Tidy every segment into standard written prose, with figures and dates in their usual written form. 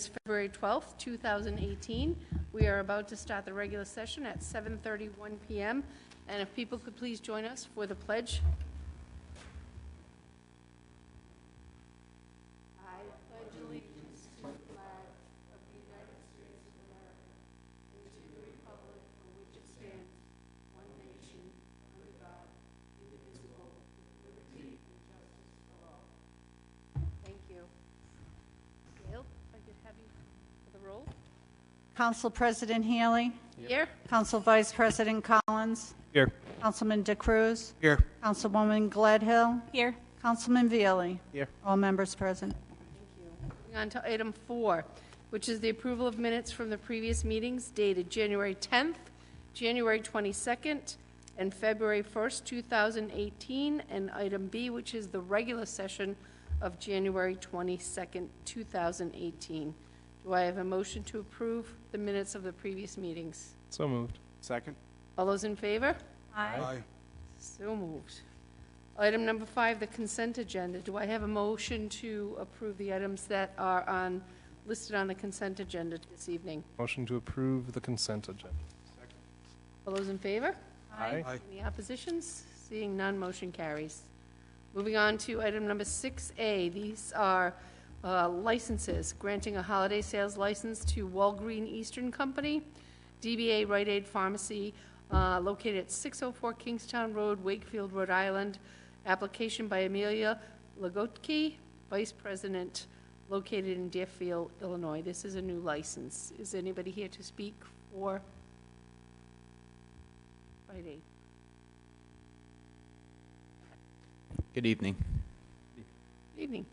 is February 12th, 2018. We are about to start the regular session at 7:31 p.m. And if people could please join us for the pledge. I pledge allegiance to the flag of the United States of America and to the republic for which it stands, one nation, under God, indivisible, with liberty and justice for all. Thank you. Gail, if I could have you for the roll. Council President Healy. Here. Council Vice President Collins. Here. Councilman DeCruz. Here. Councilwoman Gledhill. Here. Councilman Veely. Here. All members present. Moving on to item 4, which is the approval of minutes from the previous meetings dated January 10th, January 22nd, and February 1st, 2018, and item B, which is the regular session of January 22nd, 2018. Do I have a motion to approve the minutes of the previous meetings? So moved. Second. All those in favor? Aye. So moved. Item number 5, the consent agenda. Do I have a motion to approve the items that are listed on the consent agenda this evening? Motion to approve the consent agenda. All those in favor? Aye. Any oppositions? Seeing none, motion carries. Moving on to item number 6A. These are licenses, granting a holiday sales license to Walgreen Eastern Company, DBA Rite Aid Pharmacy, located at 604 Kingstown Road, Wakefield, Rhode Island. Application by Amelia Lagotki, Vice President, located in Deerfield, Illinois. This is a new license. Is anybody here to speak for Rite Aid? Good evening. Good evening.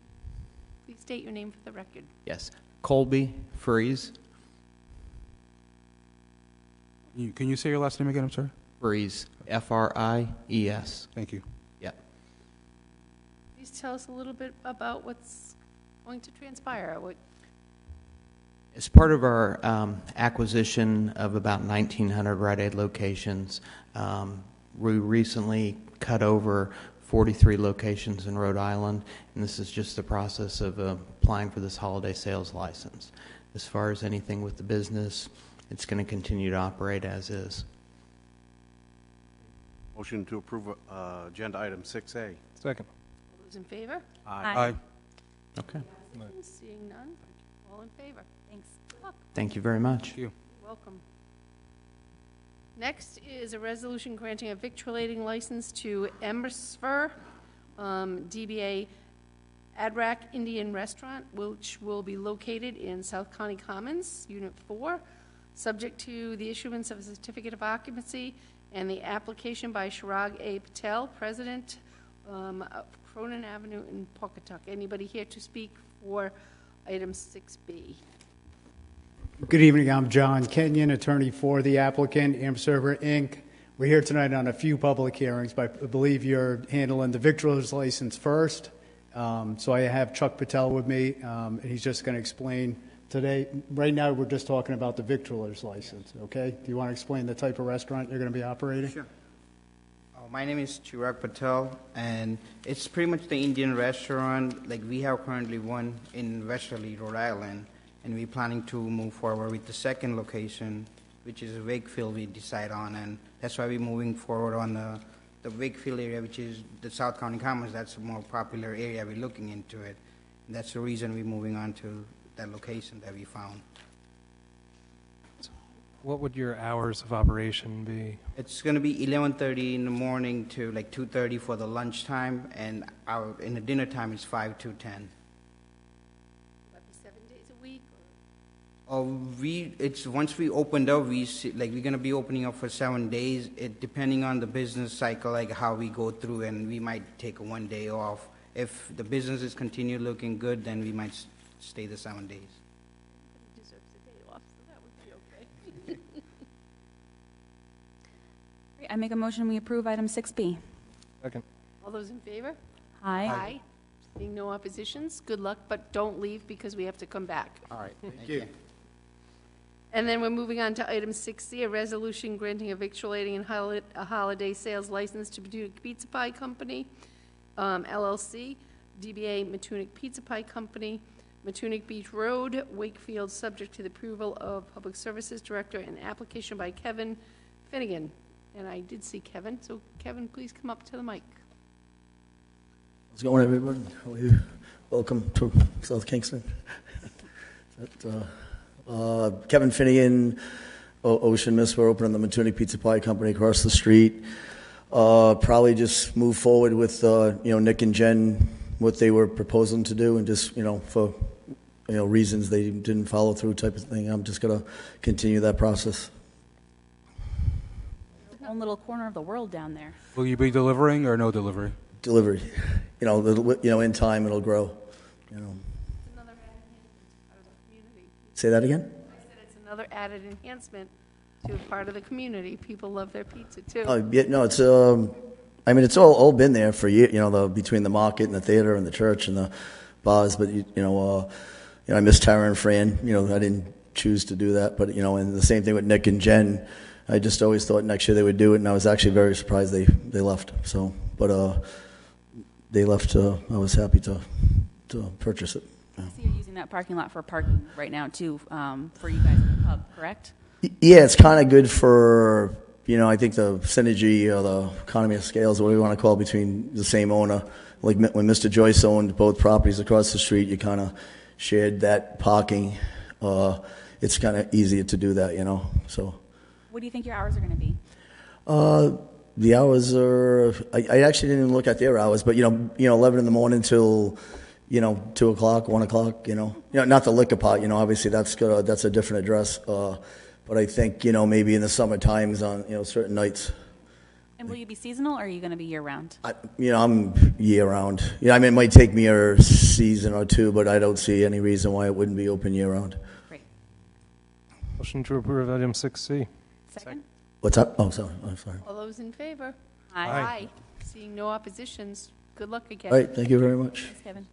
Please state your name for the record. Yes, Colby Freeze. Can you say your last name again? I'm sorry. Freeze, F-R-I-E-S. Thank you. Yep. Please tell us a little bit about what's going to transpire. As part of our acquisition of about 1,900 Rite Aid locations, we recently cut over 43 locations in Rhode Island, and this is just the process of applying for this holiday sales license. As far as anything with the business, it's going to continue to operate as is. Motion to approve agenda item 6A. Second. All those in favor? Aye. Okay. Seeing none, all in favor. Thanks. Good luck. Thank you very much. Thank you. Welcome. Next is a resolution granting a victuallating license to Embersfer, DBA Adrak Indian Restaurant, which will be located in South County Commons, Unit 4, subject to the issuance of a certificate of occupancy and the application by Chirag A. Patel, President of Cronin Avenue in Pawcatuck. Anybody here to speak for item 6B? Good evening. I'm John Kenyon, attorney for the applicant, Amserver Inc. We're here tonight on a few public hearings, but I believe you're handling the victualler's license first. So I have Chuck Patel with me, and he's just going to explain today. Right now, we're just talking about the victualler's license, okay? Do you want to explain the type of restaurant you're going to be operating? Sure. My name is Chirag Patel, and it's pretty much the Indian restaurant. Like, we have currently one in Westerly, Rhode Island, and we're planning to move forward with the second location, which is Wakefield we decide on, and that's why we're moving forward on the Wakefield area, which is the South County Commons. That's a more popular area. We're looking into it. And that's the reason we're moving on to that location that we found. What would your hours of operation be? It's going to be 11:30 in the morning to like 2:30 for the lunchtime, and in the dinner time it's 5 to 10. It's once we opened up, we're gonna be opening up for 7 days. It depending on the business cycle, like how we go through, and we might take 1 day off. If the businesses continue looking good, then we might stay the 7 days. Everybody deserves a day off, so that would be okay. Great. I make a motion we approve item 6B. Second. All those in favor? Aye. Seeing no oppositions, good luck, but don't leave because we have to come back. All right. Thank you. And then we're moving on to item 6C, a resolution granting a victuallating and a holiday sales license to Matunic Pizza Pie Company, LLC, DBA Matunic Pizza Pie Company, Matunic Beach Road, Wakefield, subject to the approval of Public Services Director, and application by Kevin Finnegan. And I did see Kevin, so Kevin, please come up to the mic. How's it going, everyone? How are you? Welcome to South Kingston. Kevin Finnegan, Ocean Mist. We're opening the Matunic Pizza Pie Company across the street. Probably just move forward with Nick and Jen, what they were proposing to do, and just for reasons they didn't follow through type of thing. I'm just gonna continue that process. One little corner of the world down there. Will you be delivering or no delivery? Delivery, in time it'll grow. Another added enhancement to part of the community. Say that again. I said it's another added enhancement to a part of the community. People love their pizza, too. Oh, yeah, no, it's it's all been there for years. Between the market and the theater and the church and the bars. But I miss Tara and Fran. I didn't choose to do that, but and the same thing with Nick and Jen. I just always thought next year they would do it, and I was actually very surprised they left. So, but they left. I was happy to purchase it. Yeah. I see you're using that parking lot for parking right now, too, for you guys in the pub, correct? Yeah, it's kind of good for, I think the synergy or the economy of scales, whatever you want to call it, between the same owner. Like when Mr. Joyce owned both properties across the street, you kind of shared that parking. It's kind of easier to do that, so. What do you think your hours are going to be? The hours are, I actually didn't even look at their hours, but, 11 in the morning till, 2 o'clock, 1 o'clock, not the liquor part, obviously that's a different address. But I think, maybe in the summer times on, certain nights. And will you be seasonal, or are you going to be year-round? I'm year-round. It might take me a season or two, but I don't see any reason why it wouldn't be open year-round. Great. Motion to approve item 6C. Second? What's up? Oh, sorry. I'm sorry. All those in favor? Aye. Seeing no oppositions, good luck again. All right, thank you very much. Thanks, Kevin.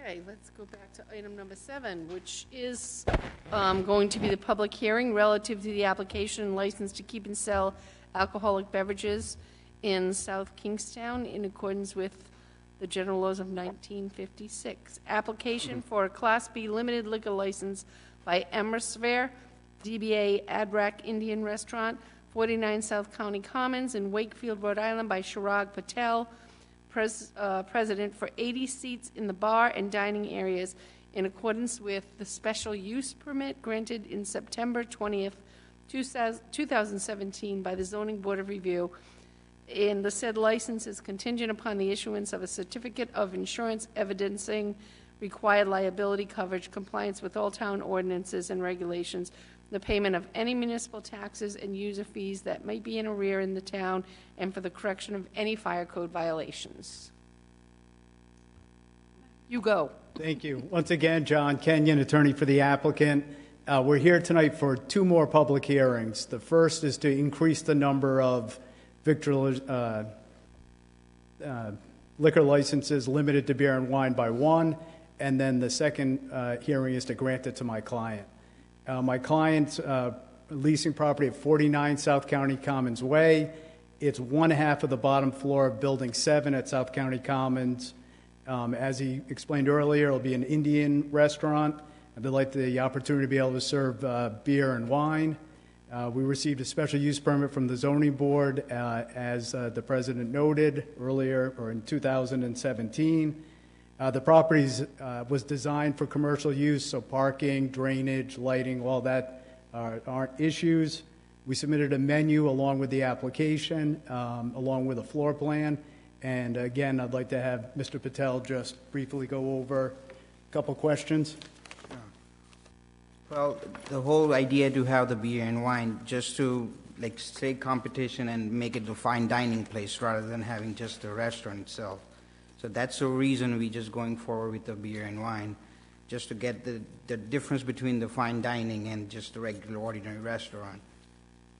Okay, let's go back to item number 7, which is going to be the public hearing relative to the application and license to keep and sell alcoholic beverages in South Kingstown in accordance with the general laws of 1956. Application for a Class B limited liquor license by Emersvare, DBA Adrak Indian Restaurant, 49 South County Commons in Wakefield, Rhode Island by Chirag Patel, president, for 80 seats in the bar and dining areas in accordance with the special use permit granted in September 20th, 2017 by the Zoning Board of Review. And the said license is contingent upon the issuance of a certificate of insurance evidencing required liability coverage, compliance with all town ordinances and regulations, the payment of any municipal taxes and user fees that might be in arrear in the town, and for the correction of any fire code violations. You go. Thank you. Once again, John Kenyon, attorney for the applicant. We're here tonight for 2 more public hearings. The first is to increase the number of liquor licenses limited to beer and wine by 1, and then the second hearing is to grant it to my client. My client's leasing property at 49 South County Commons Way. It's 1/2 of the bottom floor of Building 7 at South County Commons. As he explained earlier, it'll be an Indian restaurant. I'd like the opportunity to be able to serve beer and wine. We received a special use permit from the zoning board, as the president noted earlier, or in 2017. The property was designed for commercial use, so parking, drainage, lighting, all that aren't issues. We submitted a menu along with the application, along with a floor plan. And again, I'd like to have Mr. Patel just briefly go over a couple questions. Well, the whole idea to have the beer and wine just to say competition and make it a fine dining place rather than having just the restaurant itself. So that's the reason we're just going forward with the beer and wine, just to get the difference between the fine dining and just the regular ordinary restaurant.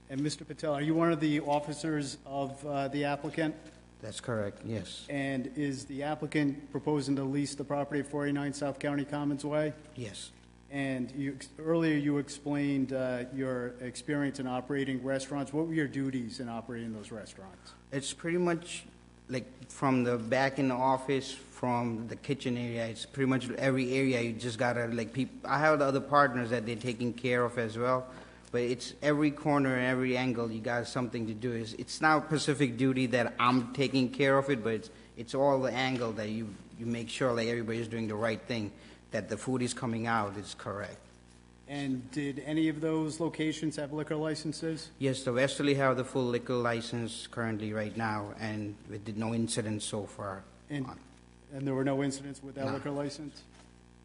And Mr. Patel, are you one of the officers of the applicant? That's correct, yes. And is the applicant proposing to lease the property at 49 South County Commons Way? Yes. And earlier you explained your experience in operating restaurants. What were your duties in operating those restaurants? It's pretty much like from the back in the office, from the kitchen area. It's pretty much every area. You just gotta like people. I have the other partners that they're taking care of as well, but it's every corner and every angle. You got something to do. It's not a specific duty that I'm taking care of it, but it's all the angle that you make sure like everybody's doing the right thing, that the food is coming out is correct. And did any of those locations have liquor licenses? Yes, the Westerly have the full liquor license currently right now, and we did no incidents so far. And there were no incidents with that No. liquor license?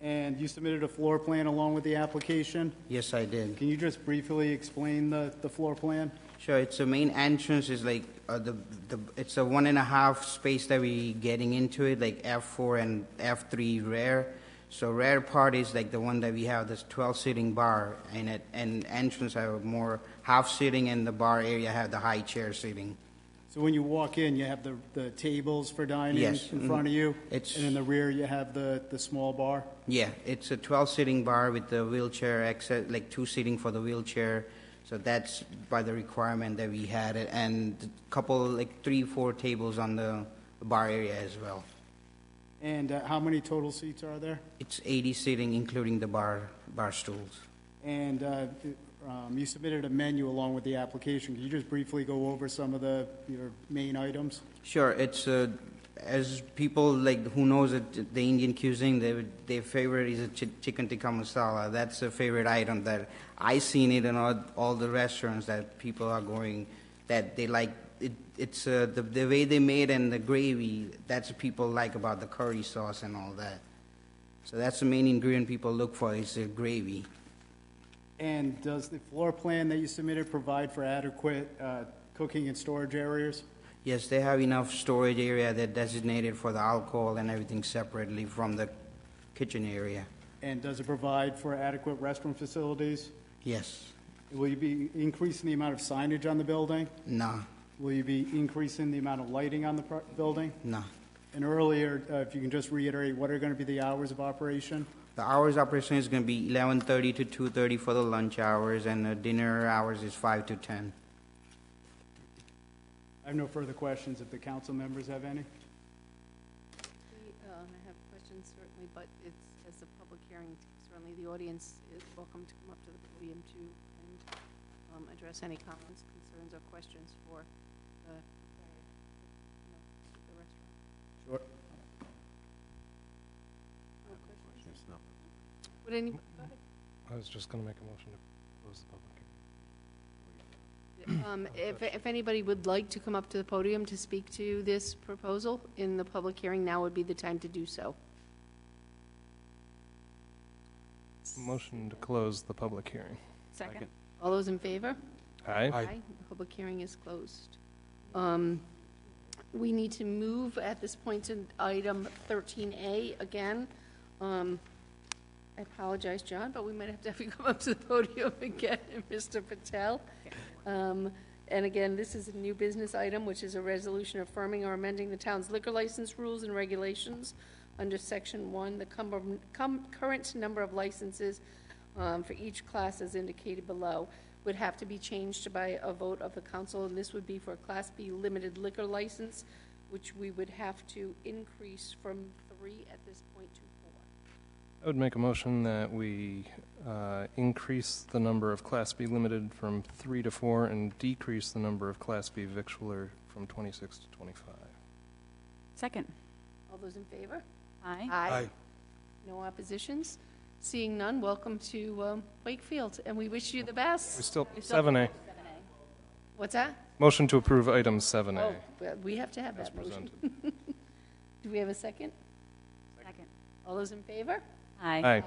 And you submitted a floor plan along with the application? Yes, I did. Can you just briefly explain the floor plan? Sure. It's the main entrance is like it's a 1.5 space that we getting into it, like F4 and F3 rear. So rear part is like the one that we have this 12-seating bar, and entrance have more half seating, and the bar area have the high chair seating. So when you walk in, you have the tables for dining Yes. in front of you? It's- And in the rear, you have the small bar? Yeah, it's a 12-seating bar with the wheelchair access, like 2 seating for the wheelchair. So that's by the requirement that we had it, and a couple, like 3-4 tables on the bar area as well. And how many total seats are there? It's 80 seating, including the bar stools. And you submitted a menu along with the application. Can you just briefly go over some of your main items? Sure, it's as people like who knows it, the Indian cuisine, their favorite is a chicken tikka masala. That's a favorite item that I seen it in all the restaurants that people are going, that they like. It's the way they made and the gravy. That's what people like about the curry sauce and all that. So that's the main ingredient people look for is the gravy. And does the floor plan that you submitted provide for adequate cooking and storage areas? Yes, they have enough storage area that designated for the alcohol and everything separately from the kitchen area. And does it provide for adequate restroom facilities? Yes. Will you be increasing the amount of signage on the building? No. Will you be increasing the amount of lighting on the building? No. And earlier, if you can just reiterate, what are going to be the hours of operation? The hours operation is going to be 11:30 to 2:30 for the lunch hours, and the dinner hours is 5 to 10. I have no further questions if the council members have any. I have questions certainly, but it's as a public hearing, certainly the audience is welcome to come up to the podium too and address any comments, concerns, or questions for the restaurant. Sure. No questions? Yes, no. Would any, go ahead. I was just going to make a motion to close the public hearing. If anybody would like to come up to the podium to speak to this proposal in the public hearing, now would be the time to do so. Motion to close the public hearing. Second. All those in favor? Aye. Aye. The public hearing is closed. We need to move at this point to item 13A again. I apologize, John, but we might have you come up to the podium again, Mr. Patel. And again, this is a new business item, which is a resolution affirming or amending the town's liquor license rules and regulations under Section 1. The current number of licenses for each class as indicated below would have to be changed by a vote of the council, and this would be for a Class B limited liquor license, which we would have to increase from 3 at this point to 4. I would make a motion that we increase the number of Class B limited from 3 to 4 and decrease the number of Class B victualler from 26 to 25. Second. All those in favor? Aye. Aye. No oppositions? Seeing none, welcome to Wakefield, and we wish you the best. We still, We still- 7A. What's that? Motion to approve item 7A. Oh, well, we have to have As that motion. presented. Do we have a second? Second. All those in favor? Aye. Aye.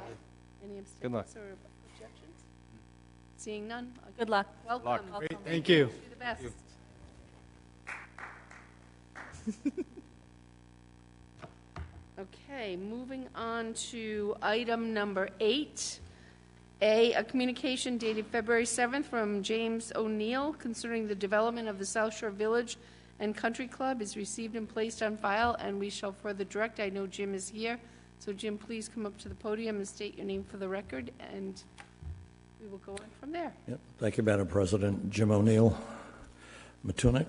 Any Good luck. abstentions or objections? Seeing none? Good luck. Welcome. Great, thank you. Wish you the best. Okay, moving on to item number 8. A communication dated February 7th from James O'Neill concerning the development of the South Shore Village and Country Club is received and placed on file, and we shall further direct, I know Jim is here, So Jim, please come up to the podium and state your name for the record, and we will go on from there. Yep. Thank you, Madam President. Jim O'Neill, Matunic.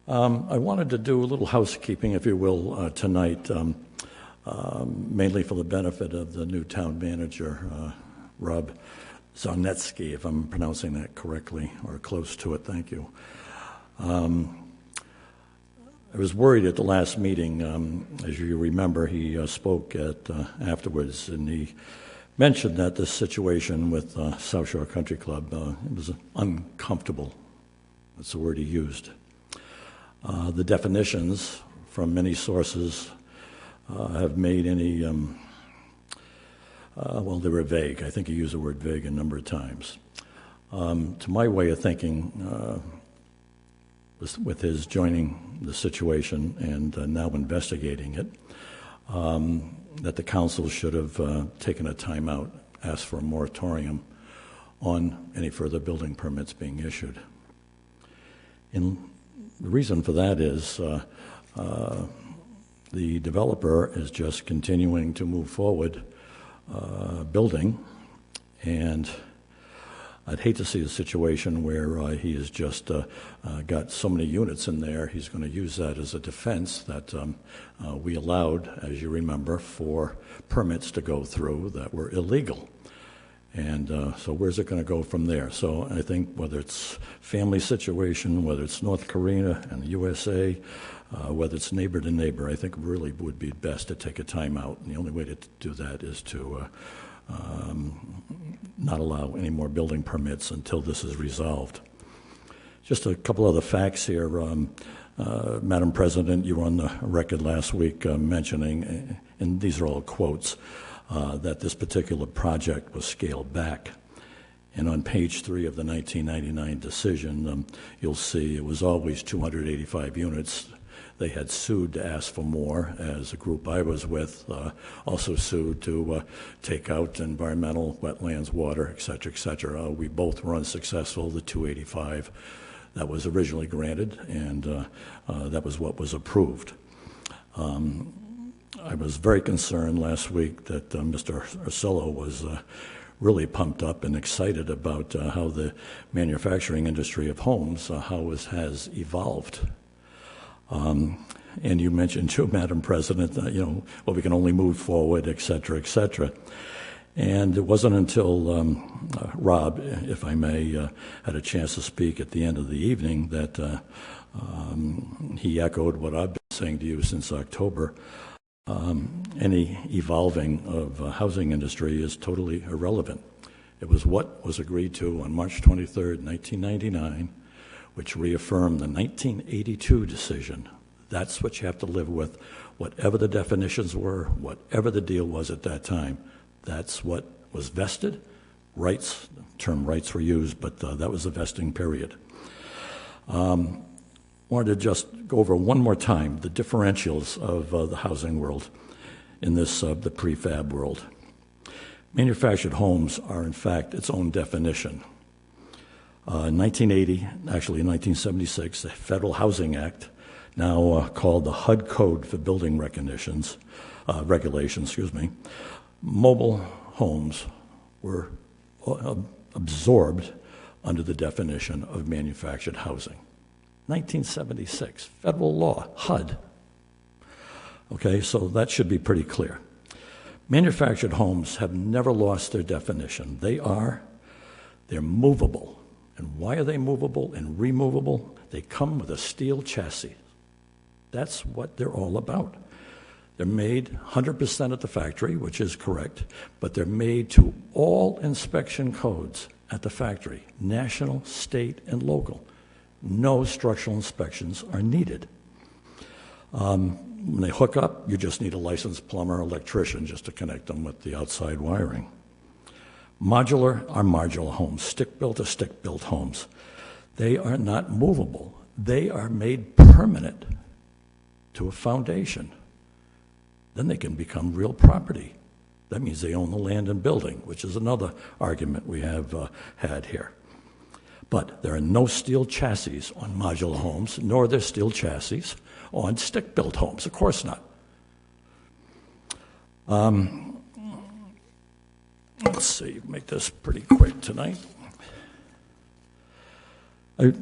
I wanted to do a little housekeeping, if you will, tonight, mainly for the benefit of the new town manager, Rob Zarnetsky, if I'm pronouncing that correctly, or close to it. Thank you. I was worried at the last meeting. As you remember, he spoke afterwards, and he mentioned that this situation with South Shore Country Club was uncomfortable. That's the word he used. The definitions from many sources have made any, well, they were vague. I think he used the word vague a number of times. To my way of thinking, with his joining the situation and now investigating it, that the council should have taken a timeout, asked for a moratorium on any further building permits being issued. And the reason for that is the developer is just continuing to move forward building, and I'd hate to see a situation where he has just got so many units in there, he's going to use that as a defense that we allowed, as you remember, for permits to go through that were illegal. And so where's it going to go from there? So I think whether it's family situation, whether it's North Korea and the USA, whether it's neighbor to neighbor, I think it really would be best to take a time out. And the only way to do that is to not allow any more building permits until this is resolved. Just a couple other facts here. Madam President, you were on the record last week mentioning, and these are all quotes, that this particular project was scaled back. And on page 3 of the 1999 decision, you'll see it was always 285 units. They had sued to ask for more, as a group I was with also sued to take out environmental, wetlands, water, et cetera, we both were unsuccessful. The 285 that was originally granted, and that was what was approved. I was very concerned last week that Mr. Ursillo was really pumped up and excited about how the manufacturing industry of homes, how it has evolved. And you mentioned too, Madam President, that, well, we can only move forward, et cetera, et cetera. And it wasn't until Rob, if I may, had a chance to speak at the end of the evening that he echoed what I've been saying to you since October. Any evolving of housing industry is totally irrelevant. It was what was agreed to on March 23rd, 1999, which reaffirmed the 1982 decision. That's what you have to live with. Whatever the definitions were, whatever the deal was at that time, that's what was vested. Rights, the term rights were used, but that was the vesting period. Wanted to just go over one more time the differentials of the housing world in this, the prefab world. Manufactured homes are, in fact, its own definition. In 1980, actually in 1976, the Federal Housing Act, now called the HUD Code for Building Regulations, mobile homes were absorbed under the definition of manufactured housing. 1976, federal law, HUD. Okay, so that should be pretty clear. Manufactured homes have never lost their definition. They're movable. And why are they movable and removable? They come with a steel chassis. That's what they're all about. They're made 100% at the factory, which is correct, but they're made to all inspection codes at the factory, national, state, and local. No structural inspections are needed. When they hook up, you just need a licensed plumber or electrician just to connect them with the outside wiring. Modular are modular homes. Stick-built are stick-built homes. They are not movable. They are made permanent to a foundation. Then they can become real property. That means they own the land and building, which is another argument we have had here. But there are no steel chassis on modular homes, nor are there steel chassis on stick-built homes. Of course not. Let's see, make this pretty quick tonight. I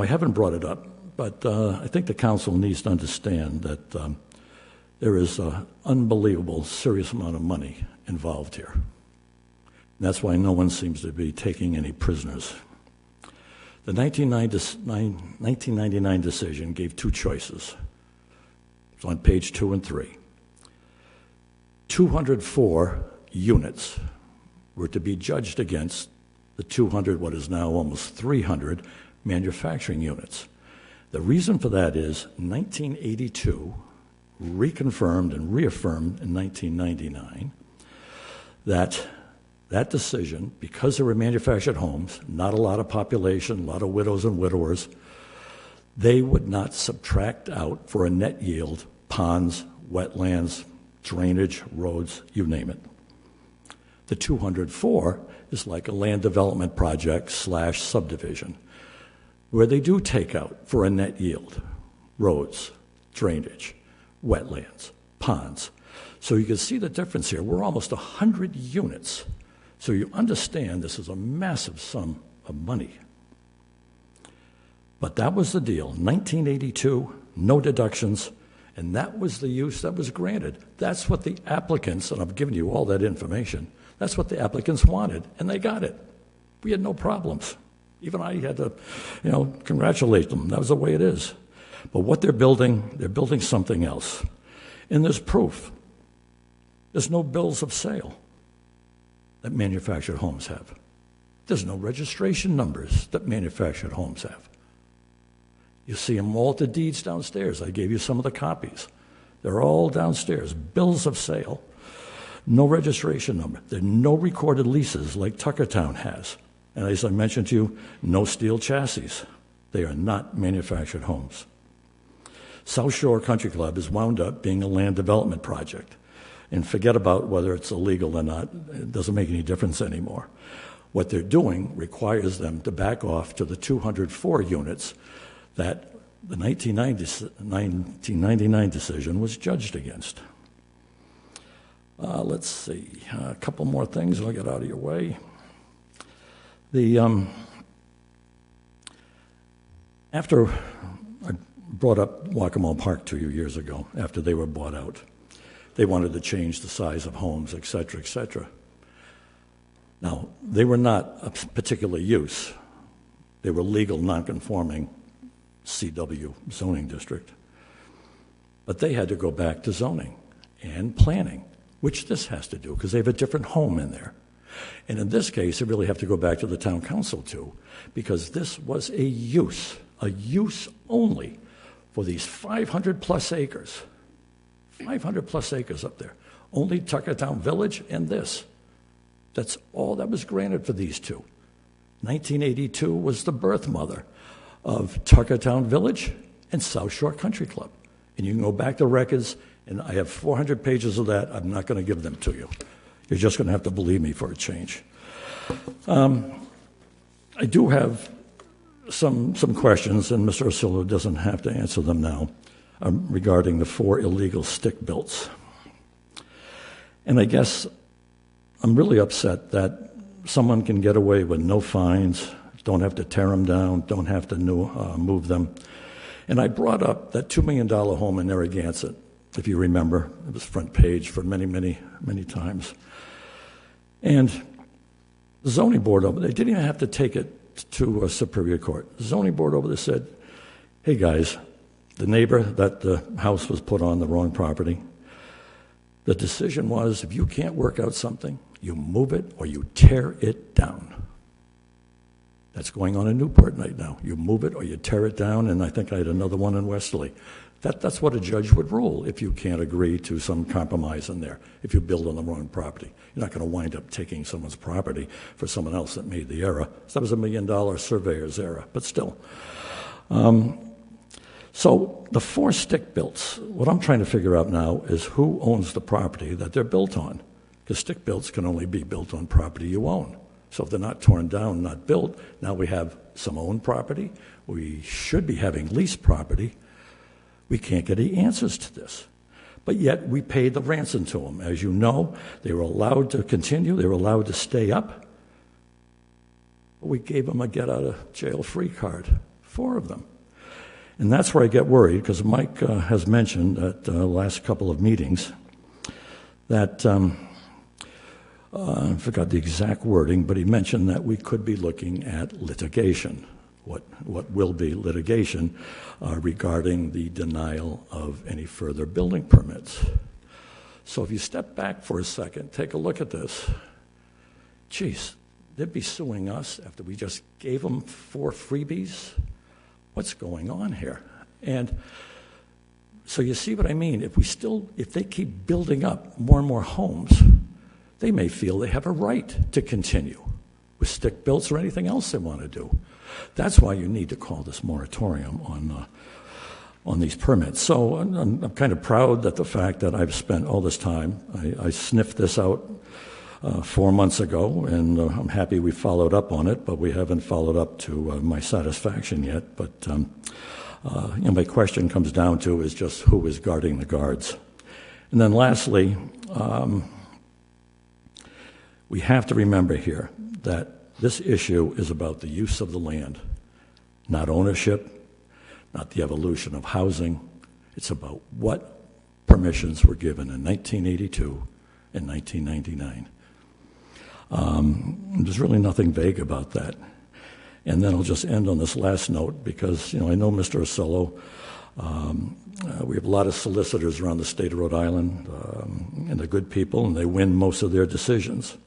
haven't brought it up, but I think the council needs to understand that there is an unbelievable, serious amount of money involved here. And that's why no one seems to be taking any prisoners. The 1999 decision gave two choices. It's on page 2 and 3. 204 units were to be judged against the 200, what is now almost 300, manufacturing units. The reason for that is 1982 reconfirmed and reaffirmed in 1999 that decision, because there were manufactured homes, not a lot of population, a lot of widows and widowers, they would not subtract out for a net yield ponds, wetlands, drainage, roads, you name it. The 204 is like a land development project / subdivision, where they do take out for a net yield roads, drainage, wetlands, ponds. So you can see the difference here. We're almost 100 units. So you understand this is a massive sum of money. But that was the deal. 1982, no deductions, and that was the use that was granted. That's what the applicants, and I've given you all that information, that's what the applicants wanted, and they got it. We had no problems. Even I had to, congratulate them. That was the way it is. But what they're building something else. And there's proof. There's no bills of sale that manufactured homes have. There's no registration numbers that manufactured homes have. You see them all at the deeds downstairs. I gave you some of the copies. They're all downstairs. Bills of sale. No registration number. There are no recorded leases like Tuckertown has. And as I mentioned to you, no steel chassis. They are not manufactured homes. South Shore Country Club is wound up being a land development project. And forget about whether it's illegal or not. It doesn't make any difference anymore. What they're doing requires them to back off to the 204 units that the 1999 decision was judged against. Let's see, a couple more things I'll get out of your way. After I brought up Waccamaw Park to you years ago, after they were bought out, they wanted to change the size of homes, et cetera, et cetera. Now, they were not a particular use. They were legal, non-conforming CW zoning district. But they had to go back to zoning and planning, which this has to do, because they have a different home in there. And in this case, they really have to go back to the town council too, because this was a use only for these 500 plus acres. 500 plus acres up there. Only Tuckertown Village and this. That's all that was granted for these two. 1982 was the birth mother of Tuckertown Village and South Shore Country Club. And you can go back to records, and I have 400 pages of that. I'm not going to give them to you. You're just going to have to believe me for a change. I do have some questions, and Mr. Ursulou doesn't have to answer them now, regarding the 4 illegal stick-builts. And I guess I'm really upset that someone can get away with no fines, don't have to tear them down, don't have to move them. And I brought up that $2 million home in Narragansett, if you remember. It was front page for many, many, many times. And the zoning board over there, they didn't even have to take it to a Superior Court. The zoning board over there said, hey guys, the neighbor that the house was put on the wrong property, the decision was if you can't work out something, you move it or you tear it down. That's going on in Newport right now. You move it or you tear it down, and I think I had another one in Westerly. That's what a judge would rule if you can't agree to some compromise in there, if you build on the wrong property. You're not going to wind up taking someone's property for someone else that made the error. So that was $1 million surveyor's error, but still. So the 4 stick-builts, what I'm trying to figure out now is who owns the property that they're built on, because stick-builts can only be built on property you own. So if they're not torn down, not built, now we have some owned property. We should be having leased property. We can't get any answers to this. But yet we paid the ransom to them. As you know, they were allowed to continue. They were allowed to stay up. But we gave them a get-out-of-jail-free card, 4 of them. And that's where I get worried, because Mike has mentioned at the last couple of meetings that, I forgot the exact wording, but he mentioned that we could be looking at litigation, what will be litigation regarding the denial of any further building permits. So if you step back for a second, take a look at this. Geez, they'd be suing us after we just gave them 4 freebies? What's going on here? And so you see what I mean? If they keep building up more and more homes, they may feel they have a right to continue with stick builds or anything else they want to do. That's why you need to call this moratorium on these permits. So I'm kind of proud that the fact that I've spent all this time, I sniffed this out 4 months ago, and I'm happy we followed up on it, but we haven't followed up to my satisfaction yet. But my question comes down to is just who is guarding the guards. And then lastly, we have to remember here that this issue is about the use of the land, not ownership, not the evolution of housing. It's about what permissions were given in 1982 and 1999. There's really nothing vague about that. And then I'll just end on this last note because, I know Mr. Osello. We have a lot of solicitors around the state of Rhode Island, and they're good people, and they win most of their decisions.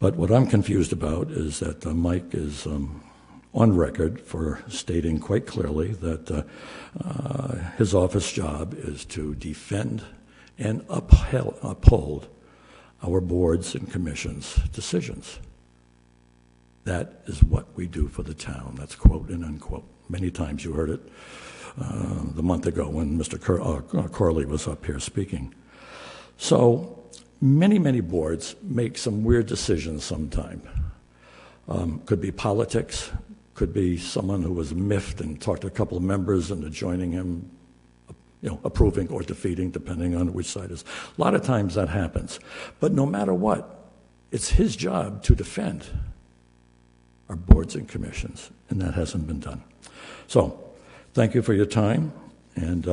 But what I'm confused about is that Mike is on record for stating quite clearly that his office job is to defend and uphold our boards and commissions' decisions. That is what we do for the town. That's quote and unquote. Many times you heard it the month ago when Mr. Corley was up here speaking. So many boards make some weird decisions sometime. Could be politics, could be someone who was miffed and talked to a couple of members into joining him, approving or defeating, depending on which side it is. A lot of times that happens. But no matter what, it's his job to defend our boards and commissions, and that hasn't been done. So, thank you for your time, and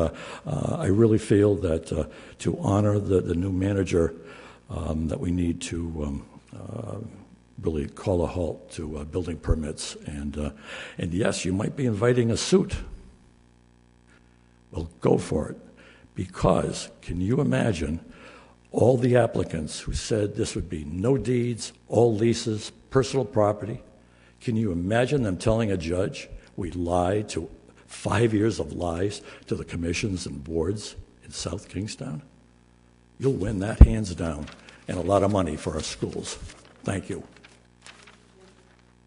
I really feel that to honor the new manager, that we need to really call a halt to building permits, and yes, you might be inviting a suit. Well, go for it, because can you imagine all the applicants who said this would be no deeds, all leases, personal property? Can you imagine them telling a judge we lied to 5 years of lies to the commissions and boards in South Kingstown? You'll win that hands down, and a lot of money for our schools. Thank you.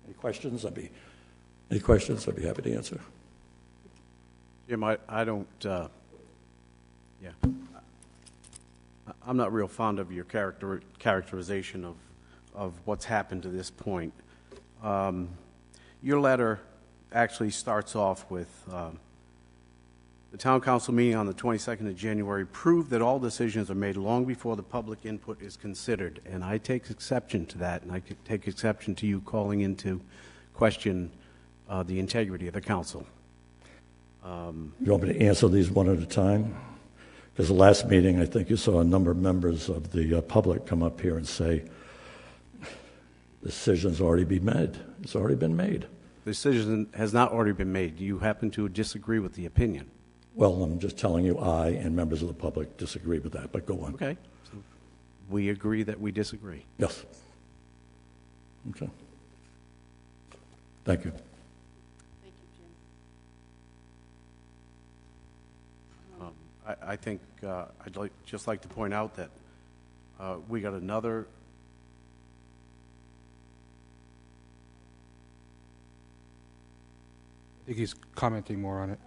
Any questions? I'd be happy to answer. Jim, I don't, I'm not real fond of your characterization of what's happened to this point. Your letter actually starts off with the town council meeting on the 22nd of January proved that all decisions are made long before the public input is considered. And I take exception to that, and I take exception to you calling into question the integrity of the council. You want me to answer these one at a time? Because the last meeting, I think you saw a number of members of the public come up here and say, the decision's already been made. It's already been made. The decision has not already been made. Do you happen to disagree with the opinion? Well, I'm just telling you I and members of the public disagree with that, but go on. Okay. So we agree that we disagree. Yes. Okay. Thank you. Thank you, Jim. I think I'd just like to point out that we got another I think he's commenting more on it.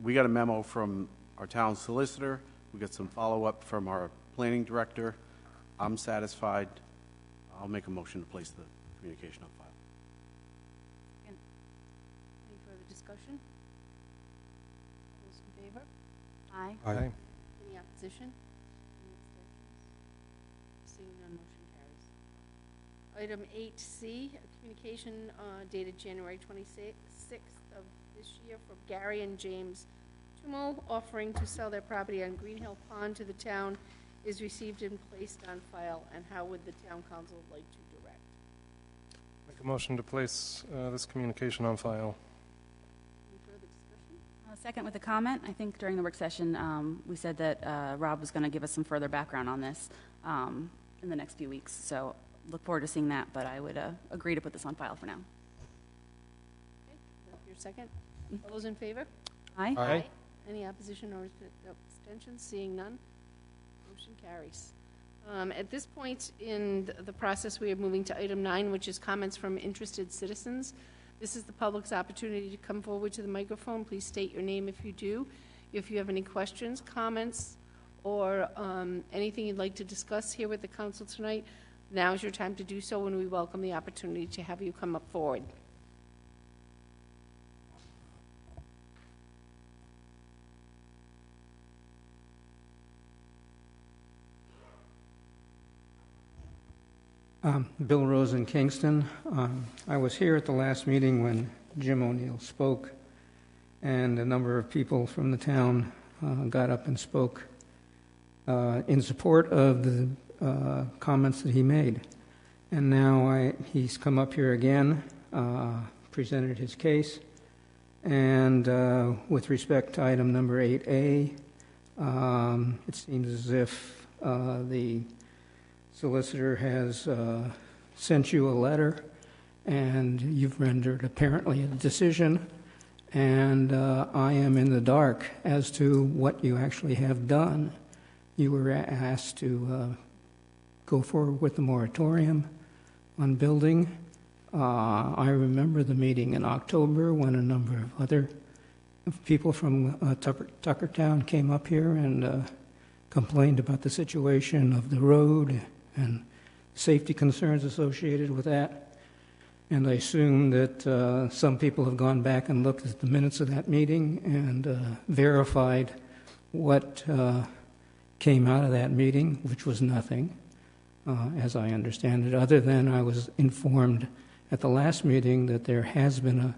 we got a memo from our town solicitor. We got some follow-up from our planning director. I'm satisfied. I'll make a motion to place the communication on file. Any further discussion? favor? Aye. Aye. Any opposition? Any abstentions? Seeing none, motion carries. Item 8C, a communication dated January 26th of this year from Gary and James Tumul offering to sell their property on Green Hill Pond to the town is received and placed on file, and how would the town council like to direct? Make a motion to place this communication on file. Any further discussion? Second with a comment. I think during the work session, we said that Rob was going to give us some further background on this in the next few weeks. So look forward to seeing that, but I would agree to put this on file for now. Okay, your second. All those in favor? Aye. Aye. Any opposition or abstentions? Seeing none, motion carries. At this point in the process, we are moving to item 9, which is comments from interested citizens. This is the public's opportunity to come forward to the microphone. Please state your name if you do. If you have any questions, comments, or anything you'd like to discuss here with the council tonight, now is your time to do so, and we welcome the opportunity to have you come up forward. Bill Rose in Kingston. I was here at the last meeting when Jim O'Neill spoke, and a number of people from the town got up and spoke in support of the comments that he made. And now he's come up here again, presented his case, and with respect to item number 8A, it seems as if the solicitor has sent you a letter, and you've rendered apparently a decision, and I am in the dark as to what you actually have done. You were asked to go forward with the moratorium on building. I remember the meeting in October when a number of other people from Tuckertown came up here and complained about the situation of the road and safety concerns associated with that. And I assume that some people have gone back and looked at the minutes of that meeting and verified what came out of that meeting, which was nothing, as I understand it, other than I was informed at the last meeting that there has been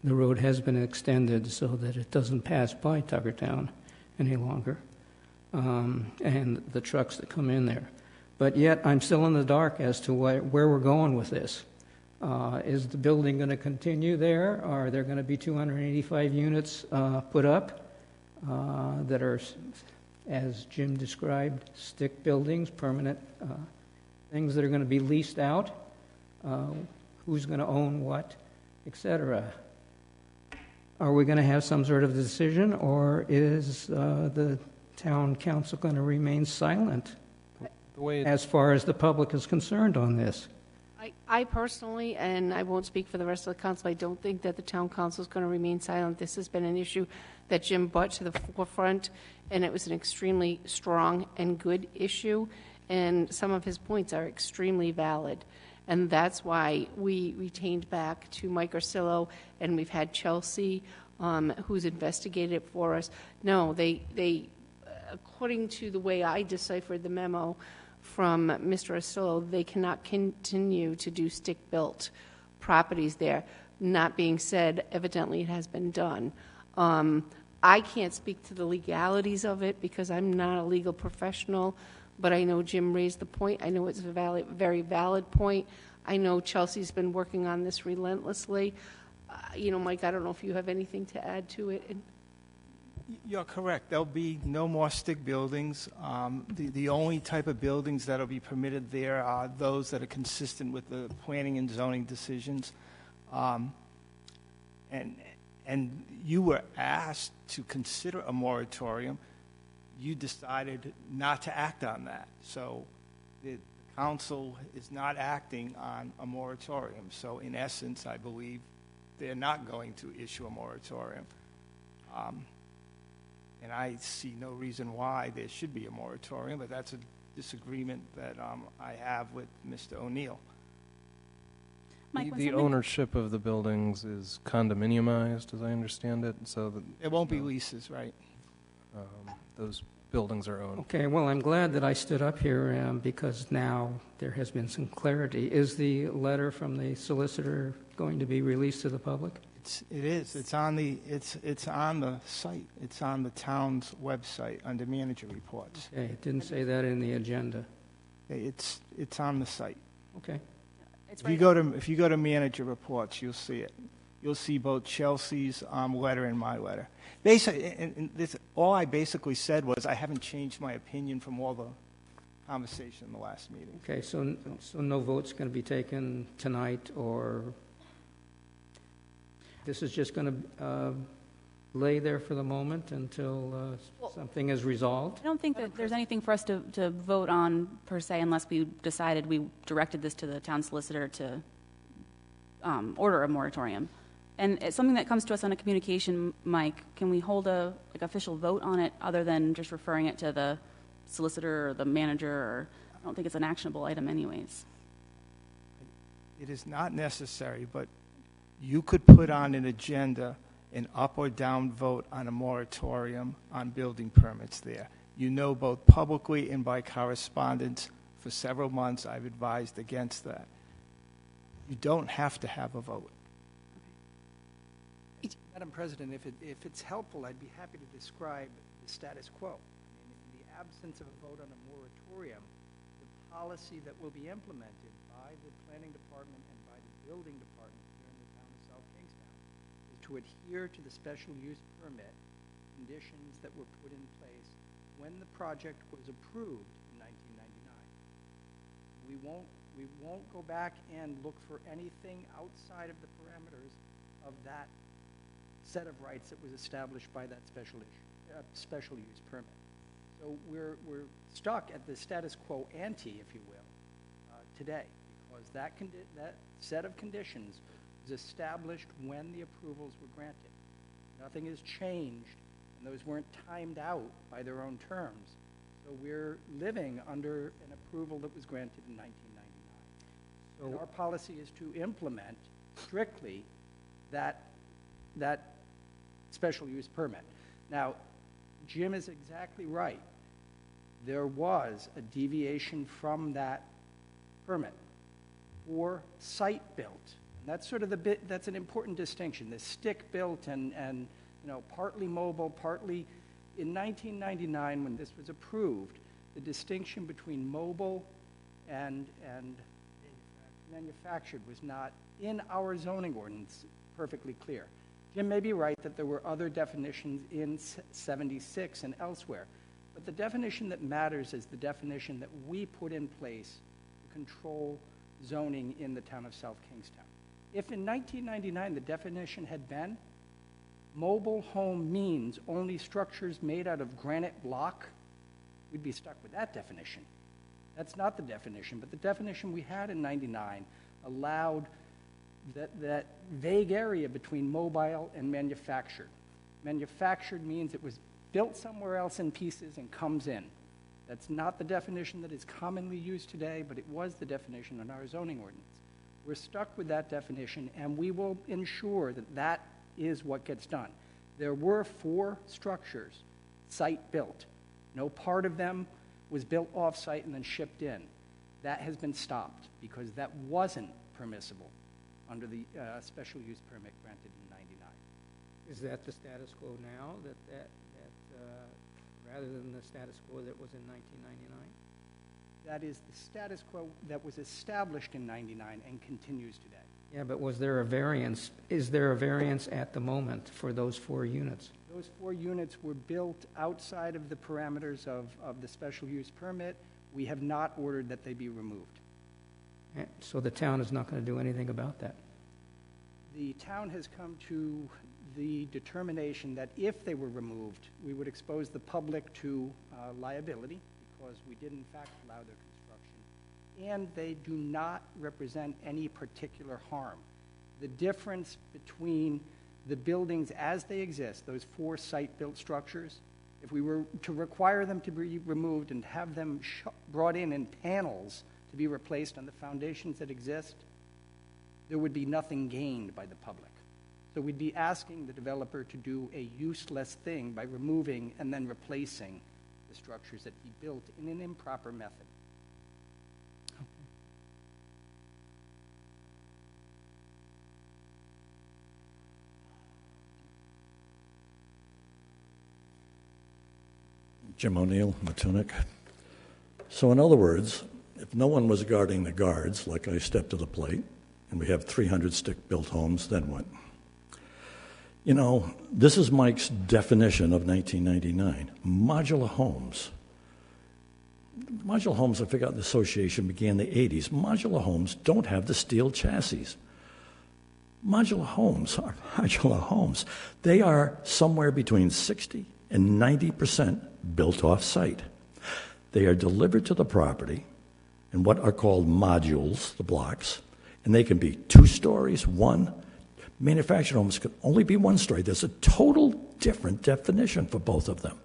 the road has been extended so that it doesn't pass by Tuckertown any longer, and the trucks that come in there. But yet, I'm still in the dark as to where we're going with this. Is the building going to continue there? Are there going to be 285 units put up that are, as Jim described, stick buildings, permanent things that are going to be leased out? Who's going to own what, etc.? Are we going to have some sort of decision, or is the town council going to remain silent as far as the public is concerned on this? I personally, and I won't speak for the rest of the council, I don't think that the town council is going to remain silent. This has been an issue that Jim brought to the forefront, and it was an extremely strong and good issue, and some of his points are extremely valid. And that's why we retained back to Mike Ursillo, and we've had Chelsea, who's investigated it for us. No, they according to the way I deciphered the memo from Mr. Ursillo, they cannot continue to do stick-built properties there. Not being said, evidently it has been done. I can't speak to the legalities of it because I'm not a legal professional, but I know Jim raised the point. I know it's a very valid point. I know Chelsea's been working on this relentlessly. Mike, I don't know if you have anything to add to it. You're correct. There'll be no more stick buildings. The only type of buildings that will be permitted there are those that are consistent with the planning and zoning decisions. And you were asked to consider a moratorium. You decided not to act on that. So the council is not acting on a moratorium. So in essence, I believe they're not going to issue a moratorium. And I see no reason why there should be a moratorium, but that's a disagreement that I have with Mr. O'Neill. Mike, the ownership of the buildings is condominiumized, as I understand it, so that It won't be leases, right? Those buildings are owned. Okay, well, I'm glad that I stood up here because now there has been some clarity. Is the letter from the solicitor going to be released to the public? It is. It's on the site. It's on the town's website under manager reports. Okay, it didn't say that in the agenda. It's on the site. Okay. It's If you go to manager reports, you'll see it. You'll see both Chelsea's letter and my letter. All I basically said was I haven't changed my opinion from all the conversation in the last meeting. Okay, so no vote's going to be taken tonight, or this is just going to lay there for the moment until something is resolved? I don't think that there's anything for us to vote on per se unless we decided we directed this to the town solicitor to order a moratorium. And it's something that comes to us on a communication, Mike. Can we hold a official vote on it other than just referring it to the solicitor or the manager? Or I don't think it's an actionable item anyways. It is not necessary, but you could put on an agenda an up or down vote on a moratorium on building permits there. You know, both publicly and by correspondence for several months I've advised against that. You don't have to have a vote. Madam President, if it's helpful, I'd be happy to describe the status quo. I mean, in the absence of a vote on a moratorium, the policy that will be implemented by the planning department and by the building department here in the town of South Kingstown is to adhere to the special use permit conditions that were put in place when the project was approved in 1999. We won't go back and look for anything outside of the parameters of that set of rights that was established by that special use permit. So we're stuck at the status quo ante, if you will, today, because that set of conditions was established when the approvals were granted. Nothing has changed, and those weren't timed out by their own terms. So we're living under an approval that was granted in 1999. So our policy is to implement strictly that special use permit. Now, Jim is exactly right. There was a deviation from that permit for site built. And that's sort of that's an important distinction. The stick built and partly mobile, partly in 1999 when this was approved, the distinction between mobile and manufactured was not in our zoning ordinance perfectly clear. Jim may be right that there were other definitions in 76 and elsewhere, but the definition that matters is the definition that we put in place to control zoning in the town of South Kingstown. If in 1999 the definition had been mobile home means only structures made out of granite block, we'd be stuck with that definition. That's not the definition, but the definition we had in 99 allowed that vague area between mobile and manufactured. Manufactured means it was built somewhere else in pieces and comes in. That's not the definition that is commonly used today, but it was the definition in our zoning ordinance. We're stuck with that definition, and we will ensure that that is what gets done. There were 4 structures site-built. No part of them was built off-site and then shipped in. That has been stopped because that wasn't permissible under the special use permit granted in 99. Is that the status quo now, that rather than the status quo that was in 1999? That is the status quo that was established in 99 and continues today. Yeah, but was there a variance? Is there a variance at the moment for those 4 units? Those 4 units were built outside of the parameters of the special use permit. We have not ordered that they be removed. So the town is not going to do anything about that? The town has come to the determination that if they were removed, we would expose the public to liability because we did in fact allow their construction, and they do not represent any particular harm. The difference between the buildings as they exist, those 4 site-built structures, if we were to require them to be removed and have them brought in panels to be replaced on the foundations that exist, there would be nothing gained by the public. So we'd be asking the developer to do a useless thing by removing and then replacing the structures that he built in an improper method. Jim O'Neill, Matunic. So in other words, if no one was guarding the guards, like I stepped to the plate, and we have 300 stick-built homes, then what? You know, this is Mike's definition of 1999, modular homes. Modular homes, I forgot the association began in the 80s. Modular homes don't have the steel chassis. Modular homes are modular homes. They are somewhere between 60 and 90% built off-site. They are delivered to the property in what are called modules, the blocks, and they can be 2 stories, 1. Manufactured homes can only be 1 story. There's a total different definition for both of them.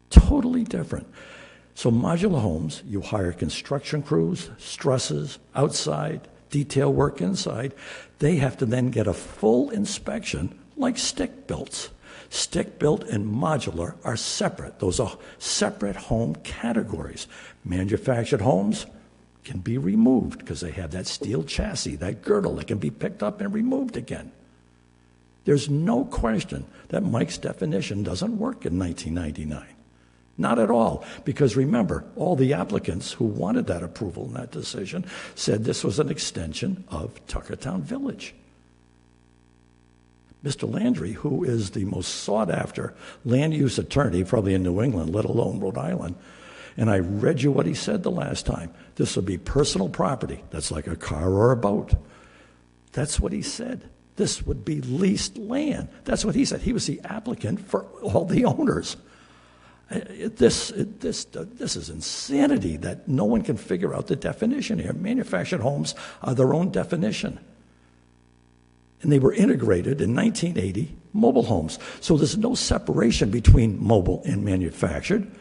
Totally different. So modular homes, you hire construction crews, trusses, outside, detail work inside. They have to then get a full inspection like stick-builts. Stick-built and modular are separate. Those are separate home categories. Manufactured homes can be removed because they have that steel chassis, that girdle that can be picked up and removed again. There's no question that Mike's definition doesn't work in 1999. Not at all, because remember, all the applicants who wanted that approval and that decision said this was an extension of Tuckertown Village. Mr. Landry, who is the most sought-after land use attorney probably in New England, let alone Rhode Island, and I read you what he said the last time. This would be personal property. That's like a car or a boat. That's what he said. This would be leased land. That's what he said. He was the applicant for all the owners. This is insanity that no one can figure out the definition here. Manufactured homes are their own definition. And they were integrated in 1980, mobile homes. So there's no separation between mobile and manufactured.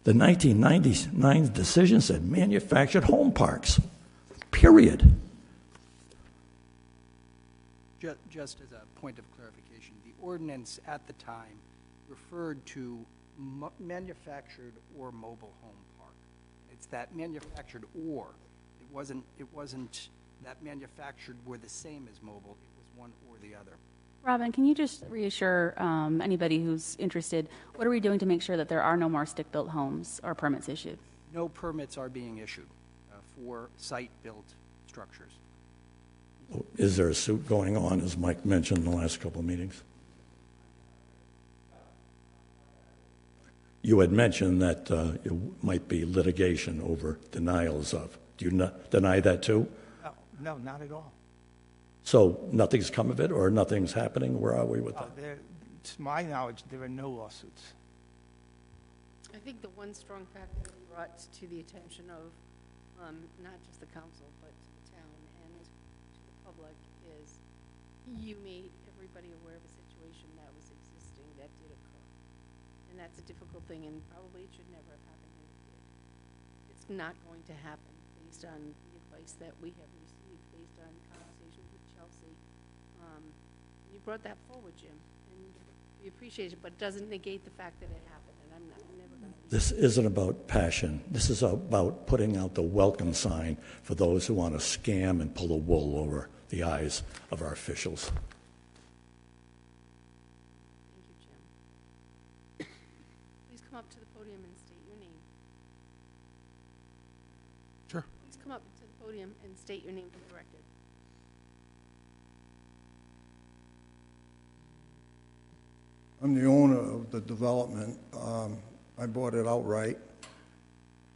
The 1999 decision said manufactured home parks, period. Just as a point of clarification, the ordinance at the time referred to manufactured or mobile home park. It's that manufactured or. It wasn't that manufactured were the same as mobile. It was one or the other. Robin, can you just reassure anybody who's interested, what are we doing to make sure that there are no more stick-built homes or permits issued? No permits are being issued for site-built structures. Is there a suit going on, as Mike mentioned in the last couple of meetings? You had mentioned that it might be litigation over denials of. Do you deny that too? No, not at all. So nothing's come of it, or nothing's happening? Where are we with that? To my knowledge, there are no lawsuits. I think the one strong factor brought to the attention of not just the council, but to the town and to the public is you made everybody aware of a situation that was existing that did occur. And that's a difficult thing, and probably it should never have happened, and it did. It's not going to happen based on the advice that we have received, based on conversations with Chelsea. You brought that forward, Jim, and we appreciate it, but it doesn't negate the fact that it happened, and I'm never going to... This isn't about passion. This is about putting out the welcome sign for those who want to scam and pull the wool over the eyes of our officials. Thank you, Jim. Please come up to the podium and state your name. Sure. Please come up to the podium and state your name for the record. I'm the owner of the development. I bought it outright,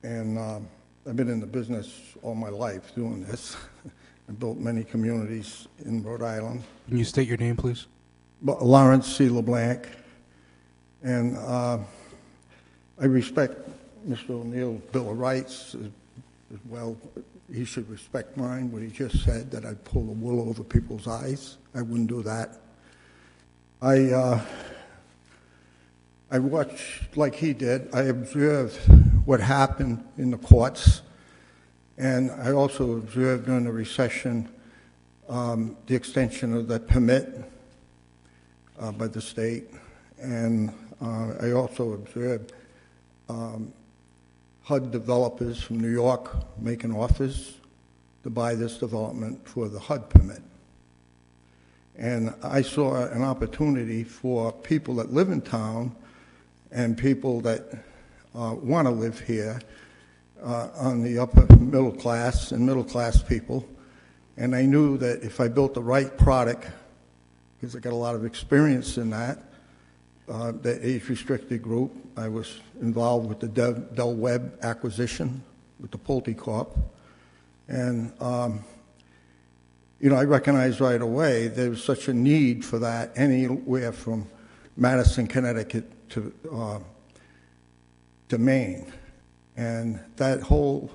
and I've been in the business all my life doing this. I built many communities in Rhode Island. Can you state your name, please? Lawrence C. LeBlanc. And I respect Mr. O'Neill's Bill of Rights as well. He should respect mine, what he just said, that I'd pull the wool over people's eyes. I wouldn't do that. I watched, like he did, I observed what happened in the courts, and I also observed during the recession the extension of that permit by the state, and I also observed HUD developers from New York making offers to buy this development for the HUD permit. And I saw an opportunity for people that live in town and people that want to live here on the upper middle class and middle class people. And I knew that if I built the right product, because I got a lot of experience in that, the age-restricted group, I was involved with the Del Webb acquisition with the Pulte Corp. And, I recognized right away there was such a need for that anywhere from Madison, Connecticut to Maine. And that whole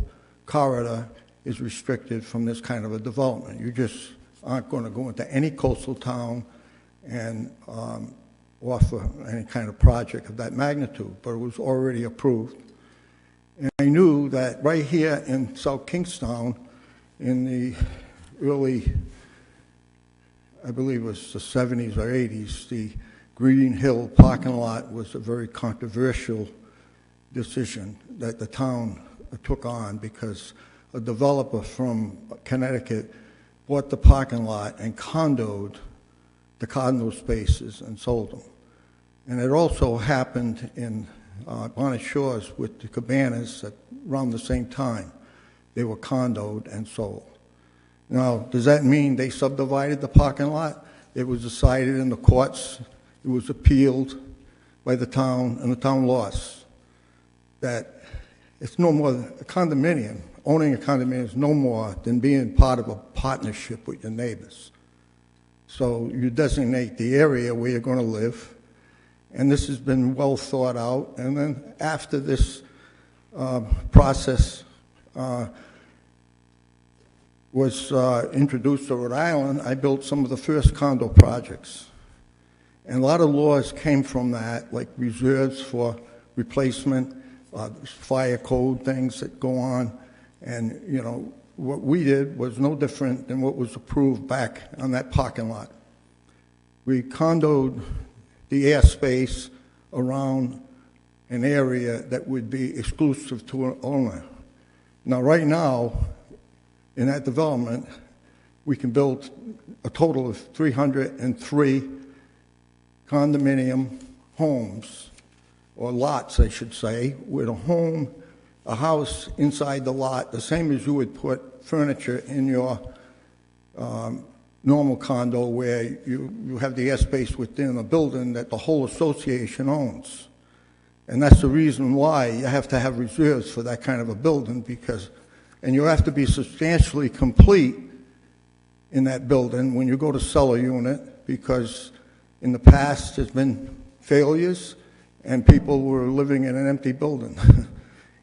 corridor is restricted from this kind of a development. You just aren't going to go into any coastal town and offer any kind of project of that magnitude, but it was already approved. And I knew that right here in South Kingstown, in the early, I believe it was the 70s or 80s, the Green Hill parking lot was a very controversial decision that the town took on because a developer from Connecticut bought the parking lot and condoed the condo spaces and sold them. And it also happened in Bonnet Shores with the cabanas at around the same time. They were condoed and sold. Now, does that mean they subdivided the parking lot? It was decided in the courts, it was appealed by the town, and the town lost. That it's no more, a condominium, owning a condominium is no more than being part of a partnership with your neighbors. So you designate the area where you're going to live, and this has been well thought out. And then after this process was introduced to Rhode Island, I built some of the first condo projects. And a lot of laws came from that, like reserves for replacement, fire code things that go on. And, what we did was no different than what was approved back on that parking lot. We condoed the airspace around an area that would be exclusive to an owner. Now, right now, in that development, we can build a total of 303 condominium homes, or lots, I should say, with a house inside the lot, the same as you would put furniture in your normal condo where you have the airspace within a building that the whole association owns. And that's the reason why you have to have reserves for that kind of a building, and you have to be substantially complete in that building when you go to sell a unit, because in the past there's been failures and people were living in an empty building.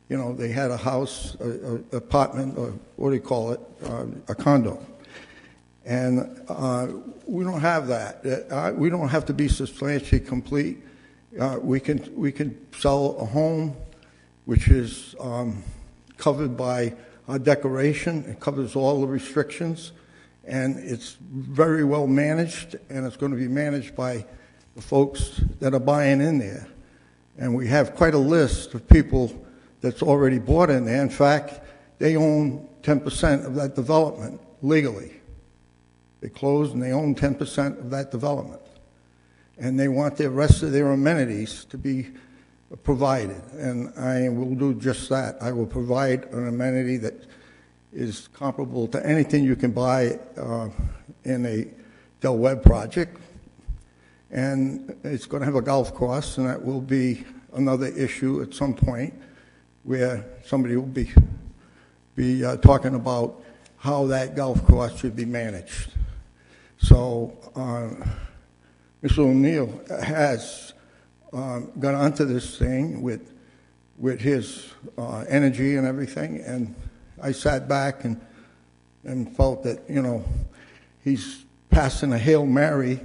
They had a house, an apartment, or what do you call it, a condo. And we don't have that. We don't have to be substantially complete. We can sell a home which is covered by our decoration. It covers all the restrictions, and it's very well managed, and it's going to be managed by the folks that are buying in there. And we have quite a list of people that's already bought in there. In fact, they own 10% of that development legally. They closed and they own 10% of that development. And they want the rest of their amenities to be provided. And I will do just that. I will provide an amenity that is comparable to anything you can buy in a Del Webb project. And it's going to have a golf course, and that will be another issue at some point where somebody will be talking about how that golf course should be managed. So Mr. O'Neill has got onto this thing with his energy and everything, and I sat back and felt that, he's passing a Hail Mary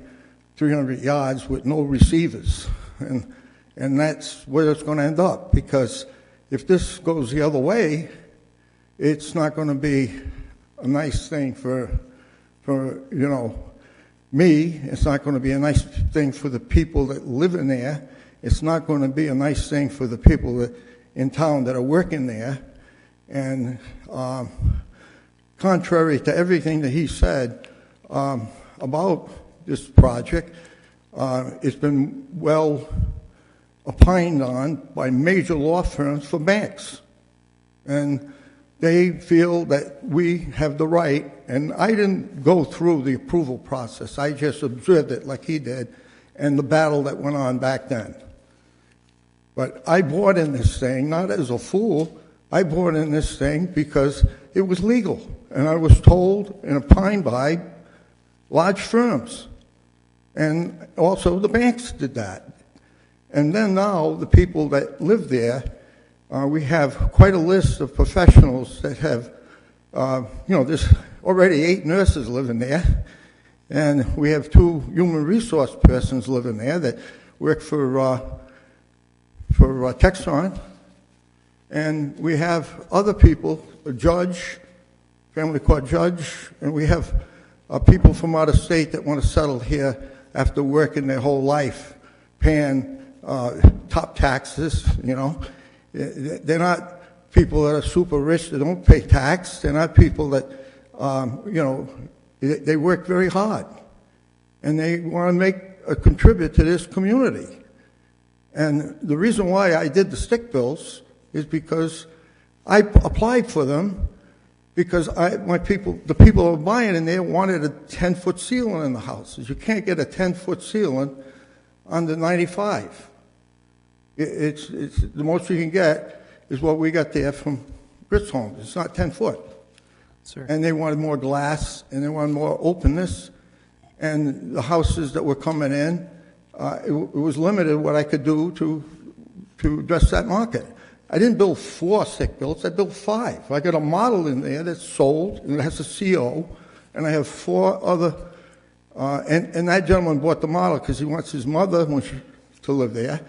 300 yards with no receivers. And that's where it's going to end up, because if this goes the other way, it's not going to be a nice thing for for, me. It's not going to be a nice thing for the people that live in there. It's not going to be a nice thing for the people in town that are working there. And contrary to everything that he said about this project, it's been well opined on by major law firms for banks. And they feel that we have the right, and I didn't go through the approval process. I just observed it like he did, and the battle that went on back then. But I bought in this thing, not as a fool. I bought in this thing because it was legal, and I was told and opined by large firms. And also the banks did that. And then now the people that live there, we have quite a list of professionals that have, there's already 8 nurses living there, and we have 2 human resource persons living there that work for Textron, and we have other people, a judge, family court judge, and we have people from out of state that want to settle here after working their whole life, paying top taxes, They're not people that are super rich that don't pay tax. They're not people that, they work very hard. And they want to contribute to this community. And the reason why I did the stick bills is because I applied for them because the people who were buying in there wanted a 10-foot ceiling in the houses. You can't get a 10-foot ceiling under 95. It's the most you can get is what we got there from Grits Homes. It's not 10 foot. Sir. And they wanted more glass, and they wanted more openness. And the houses that were coming in, it was limited what I could do to address that market. I didn't build 4 stick builds. I built 5. I got a model in there that's sold, and it has a CO, and I have 4 other. And that gentleman bought the model because he wants his mother to live there.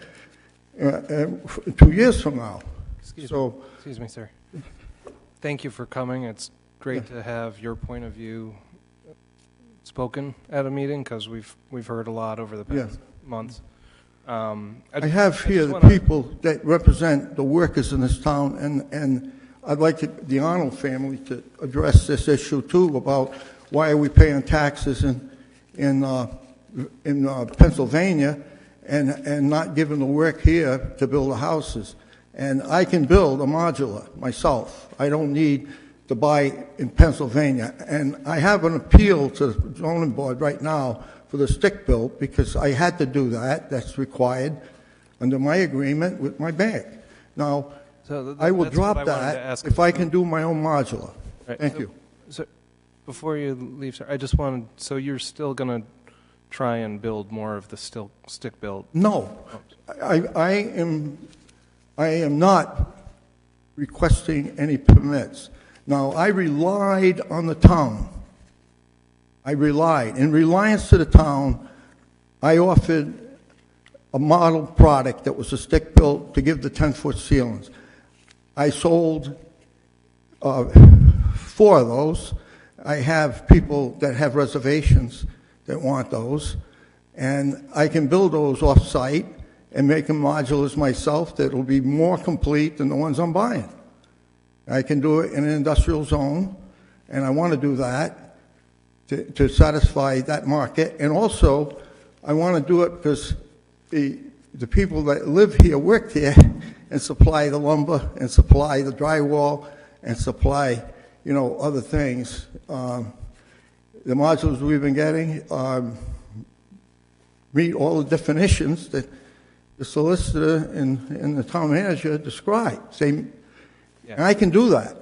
2 years from now. Excuse me, sir. Thank you for coming. It's great to have your point of view spoken at a meeting because we've heard a lot over the past months. I have here the people that represent the workers in this town, and I'd like the Arnold family to address this issue too about why are we paying taxes in Pennsylvania and not given the work here to build the houses. And I can build a modular myself. I don't need to buy in Pennsylvania. And I have an appeal to the zoning board right now for the stick build because I had to do that. That's required under my agreement with my bank. Now, I will drop that if I can do my own modular. Right. Thank you. So before you leave, sir, I just wanted, so you're still going to try and build more of the stick build? No, I am not requesting any permits. Now, I relied on the town. In reliance to the town, I offered a model product that was a stick built to give the 10-foot ceilings. I sold 4 of those. I have people that have reservations that want those, and I can build those off-site and make them modulars myself that will be more complete than the ones I'm buying. I can do it in an industrial zone, and I want to do that to satisfy that market. And also, I want to do it because the people that live here work here and supply the lumber and supply the drywall and supply, other things. The modules we've been getting meet all the definitions that the solicitor and the town manager described. And I can do that.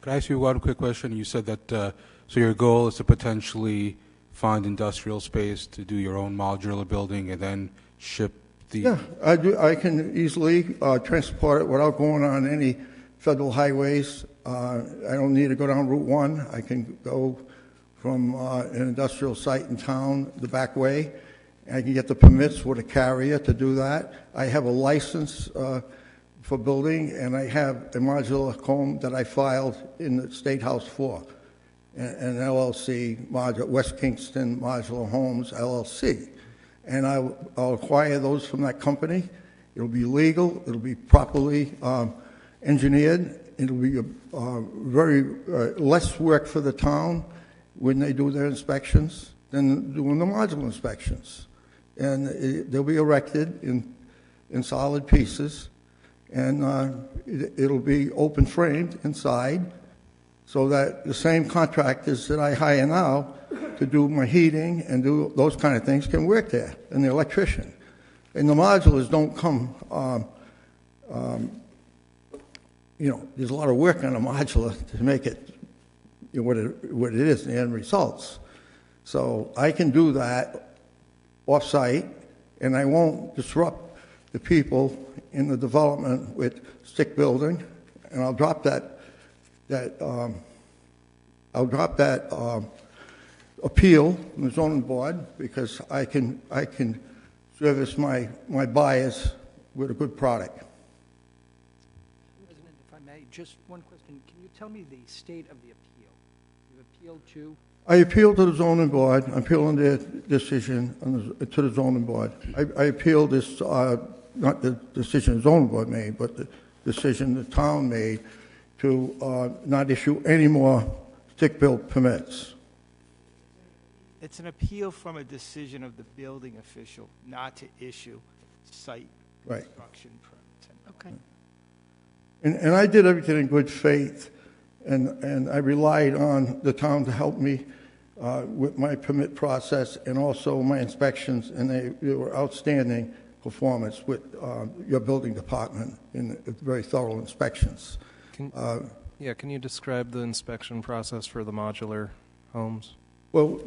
Could I ask you one quick question? You said that, so your goal is to potentially find industrial space to do your own modular building and then ship the... Yeah, I can easily transport it without going on any federal highways. I don't need to go down Route 1. I can go from an industrial site in town the back way. I can get the permits with a carrier to do that. I have a license for building, and I have a modular home that I filed in the State House for. an LLC, West Kingston Modular Homes LLC. And I'll acquire those from that company. It'll be legal. It'll be properly engineered. It'll be very less work for the town when they do their inspections than doing the modular inspections. And they'll be erected in solid pieces, and it'll be open framed inside, so that the same contractors that I hire now to do my heating and do those kind of things can work there, and the electrician. And the modulars don't come, there's a lot of work on a modular to make it what it is, the end results. So I can do that off-site, and I won't disrupt the people in the development with stick building, and I'll drop that appeal from the zoning board, because I can service my buyers with a good product. President, if I may, just one question. Can you tell me the state of the appeal? You've appealed to? I appealed to the zoning board. I'm appealing their decision to the zoning board. I appealed this, not the decision the zoning board made, but the decision the town made to not issue any more stick-built permits. It's an appeal from a decision of the building official not to issue site construction permits. Okay. And I did everything in good faith, and I relied on the town to help me with my permit process and also my inspections, and they were outstanding performance with your building department in very thorough inspections. Can you describe the inspection process for the modular homes? Well,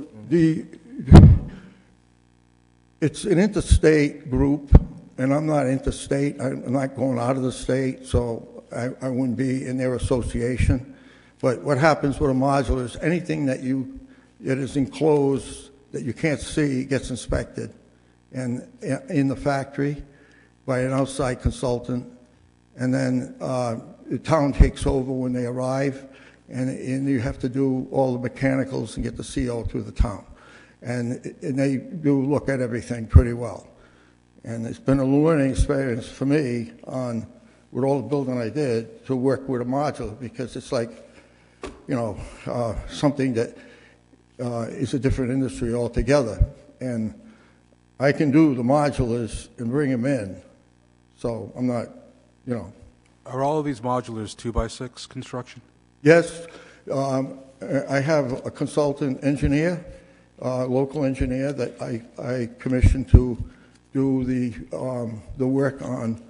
it's an interstate group, and I'm not interstate. I'm not going out of the state, so I wouldn't be in their association. But what happens with a modular is anything that is enclosed that you can't see gets inspected, and in the factory by an outside consultant, and then the town takes over when they arrive. And you have to do all the mechanicals and get the CO through the town. And they do look at everything pretty well. And it's been a learning experience for me with all the building I did to work with a modular, because it's like, something that is a different industry altogether. And I can do the modulars and bring them in. So I'm not, Are all of these modulars 2x6 construction? Yes, I have a consultant engineer, local engineer that I commissioned to do the work on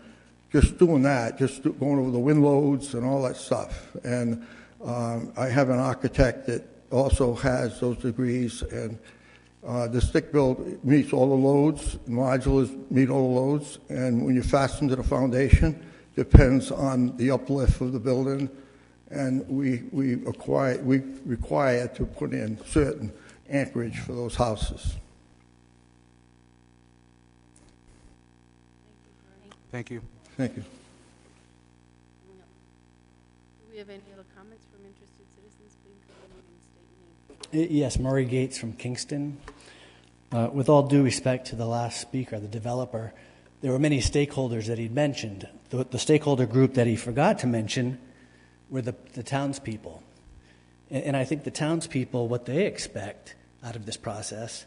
just doing that, going over the wind loads and all that stuff. And I have an architect that also has those degrees, and the stick build meets all the loads, modulars meet all the loads, and when you fasten to the foundation, depends on the uplift of the building. And we require to put in certain anchorage for those houses. Thank you. Thank you. Do we have any other comments from interested citizens? Please come to the meeting, state your name. Yes, Murray Gates from Kingston. With all due respect to the last speaker, the developer, there were many stakeholders that he'd mentioned. The stakeholder group that he forgot to mention were the townspeople. And I think the townspeople, what they expect out of this process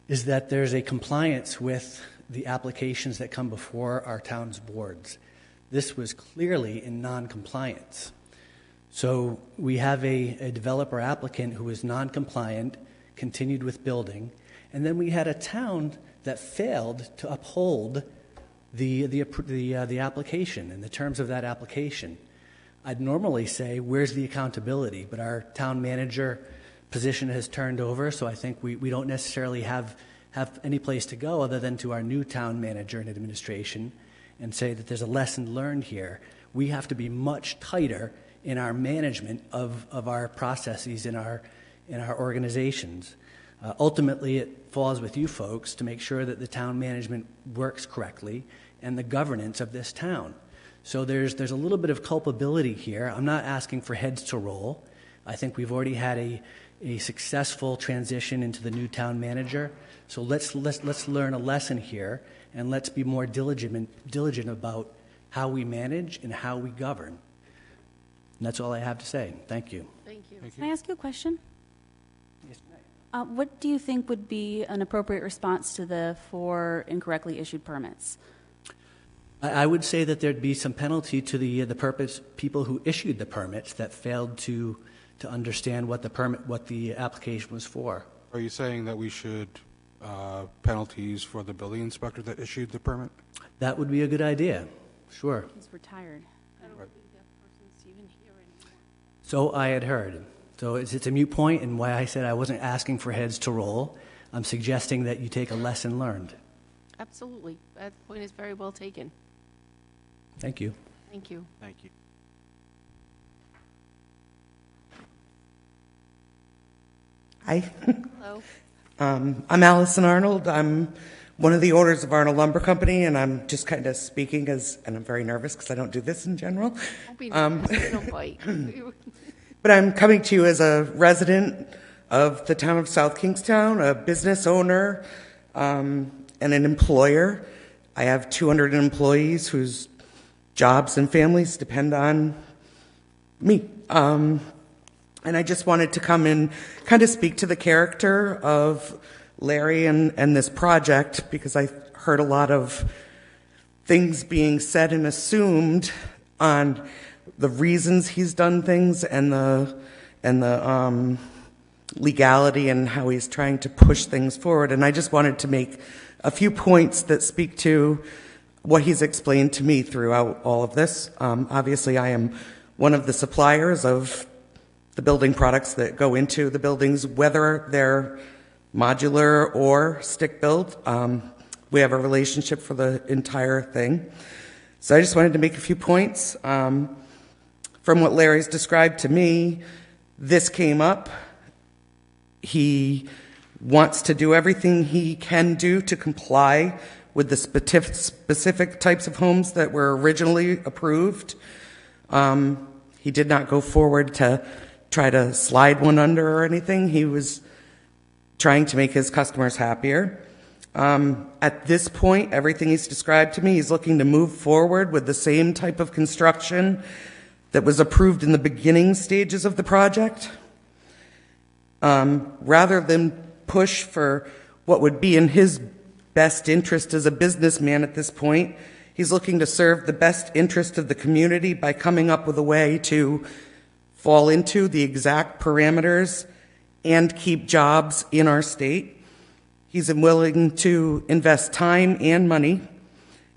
is that there's a compliance with the applications that come before our town's boards. This was clearly in non-compliance. So we have a developer applicant who is non-compliant, continued with building, and then we had a town that failed to uphold the application and the terms of that application. I'd normally say, where's the accountability? But our town manager position has turned over, so I think we don't necessarily have any place to go other than to our new town manager and administration and say that there's a lesson learned here. We have to be much tighter in our management of our processes in our organizations. Ultimately, it falls with you folks to make sure that the town management works correctly and the governance of this town. So there's a little bit of culpability here. I'm not asking for heads to roll, I think we've already had a successful transition into the new town manager. So let's learn a lesson here, and let's be more diligent about how we manage and how we govern. And that's all I have to say. Thank you. Thank you. Can I ask you a question? What do you think would be an appropriate response to the 4 incorrectly issued permits? I would say that there'd be some penalty to the people who issued the permits that failed to understand what the application was for. Are you saying that we should penalties for the building inspector that issued the permit? That would be a good idea. Sure. He's retired. I don't think that person's even here anymore. So I had heard. So it's a moot point, and why I said I wasn't asking for heads to roll. I'm suggesting that you take a lesson learned. Absolutely. That point is very well taken. Thank you. Thank you. Thank you. Hi. Hello. I'm Allison Arnold. I'm one of the owners of Arnold Lumber Company, and I'm just kind of speaking and I'm very nervous because I don't do this in general. Don't be nervous. Don't bite. But I'm coming to you as a resident of the town of South Kingstown, a business owner, and an employer. I have 200 employees whose jobs and families depend on me. And I just wanted to come and kind of speak to the character of Larry and this project, because I heard a lot of things being said and assumed on the reasons he's done things and the legality and how he's trying to push things forward. And I just wanted to make a few points that speak to what he's explained to me throughout all of this. Obviously, I am one of the suppliers of the building products that go into the buildings, whether they're modular or stick-built. We have a relationship for the entire thing. So I just wanted to make a few points. From what Larry's described to me, this came up. He wants to do everything he can do to comply with the specific types of homes that were originally approved. He did not go forward to try to slide one under or anything. He was trying to make his customers happier. At this point, everything he's described to me, he's looking to move forward with the same type of construction that was approved in the beginning stages of the project. Rather than push for what would be in his best interest as a businessman at this point, he's looking to serve the best interest of the community by coming up with a way to fall into the exact parameters and keep jobs in our state. He's willing to invest time and money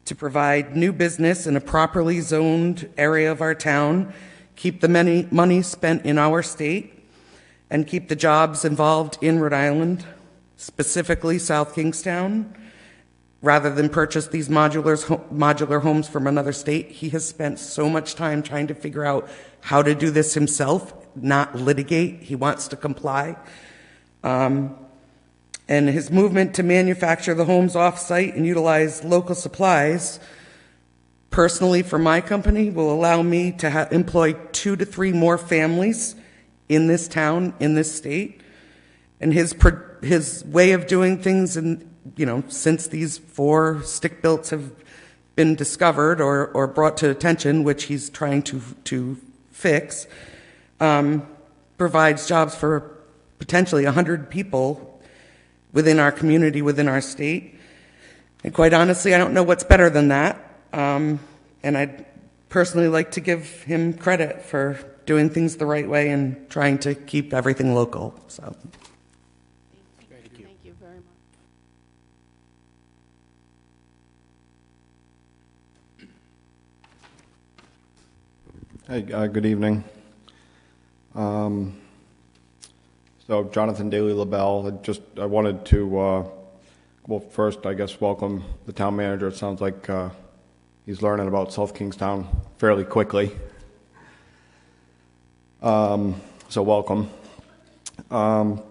to provide new business in a properly zoned area of our town, keep the money spent in our state, and keep the jobs involved in Rhode Island, specifically South Kingstown. Rather than purchase these modular homes from another state, he has spent so much time trying to figure out how to do this himself, not litigate. He wants to comply. And his movement to manufacture the homes off-site and utilize local supplies, personally for my company, will allow me to employ 2 to 3 more families in this town, in this state. And his way of doing things, and since these 4 stick-builts have been discovered or brought to attention, which he's trying to fix, provides jobs for potentially 100 people within our community, within our state. And quite honestly, I don't know what's better than that. And I'd personally like to give him credit for doing things the right way and trying to keep everything local. So. Thank you. Thank you very much. Hey, good evening. So Jonathan Daly LaBelle, I wanted to, first, I guess, welcome the town manager. It sounds like he's learning about South Kingstown fairly quickly. So welcome. So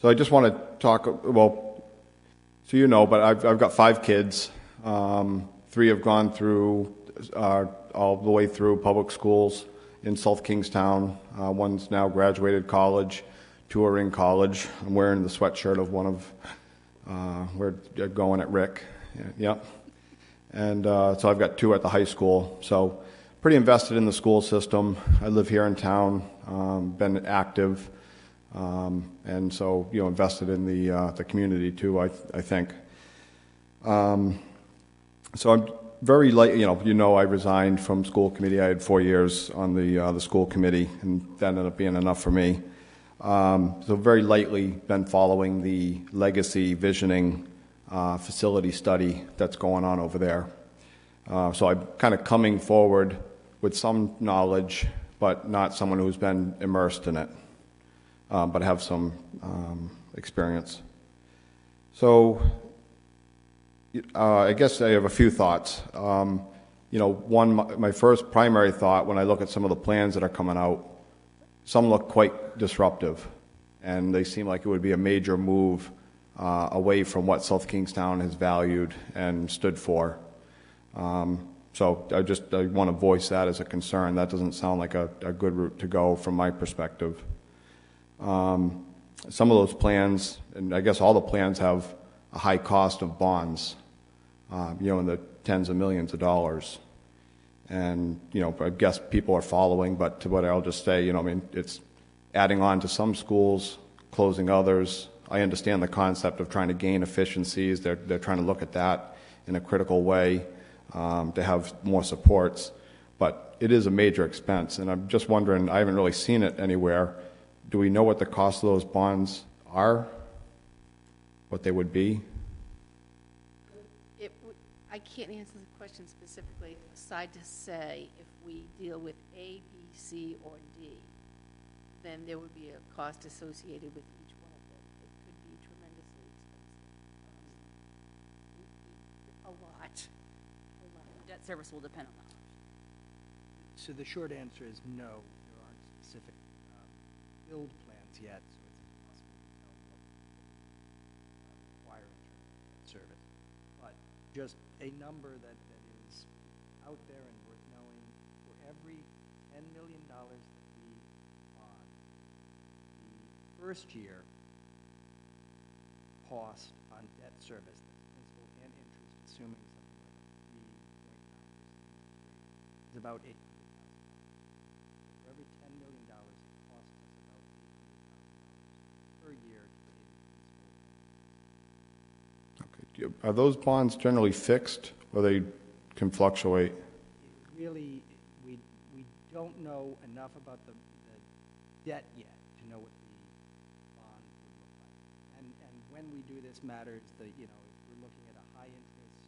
I just want to talk, but I've got 5 kids. 3 have gone through all the way through public schools in South Kingstown. One's now graduated college, 2 are in college. I'm wearing the sweatshirt of one of, we're going at Rick. Yep. And so I've got 2 at the high school. So pretty invested in the school system. I live here in town, been active, and so, invested in the community too, I think. So I'm very light, I resigned from school committee. I had 4 years on the school committee, and that ended up being enough for me. So very lightly been following the legacy visioning facility study that's going on over there. So I'm kind of coming forward with some knowledge, but not someone who's been immersed in it, but have some experience. So I guess I have a few thoughts. One, my first primary thought when I look at some of the plans that are coming out, some look quite disruptive, and they seem like it would be a major move away from what South Kingstown has valued and stood for. So I want to voice that as a concern. That doesn't sound like a good route to go from my perspective. Some of those plans, and I guess all the plans, have a high cost of bonds, in the tens of millions of dollars. And, I guess people are following, but to what I'll just say, it's adding on to some schools, closing others. I understand the concept of trying to gain efficiencies. They're trying to look at that in a critical way to have more supports. But it is a major expense, and I'm just wondering, I haven't really seen it anywhere. Do we know what the cost of those bonds are? What they would be? I can't answer the question specifically, aside to say if we deal with A, B, C, or D, then there would be a cost associated with each one of them. It could be tremendously expensive. A lot. Debt service will depend on that. So the short answer is no, there aren't specific build plans yet, so it's impossible to tell what require in terms of debt service. But just a number that is out there and worth knowing, for every $10 million that we bond, the first year cost on debt service, that's principal and interest, assuming something like a 3.9% interest rate, is about $800,000. For every $10 million, it costs us about $800,000 per year to pay the principal. Okay. Are those bonds generally fixed, or they can fluctuate? Really, we don't know enough about the debt yet to know what the bond would look like. And when we do this matters, if we're looking at a high interest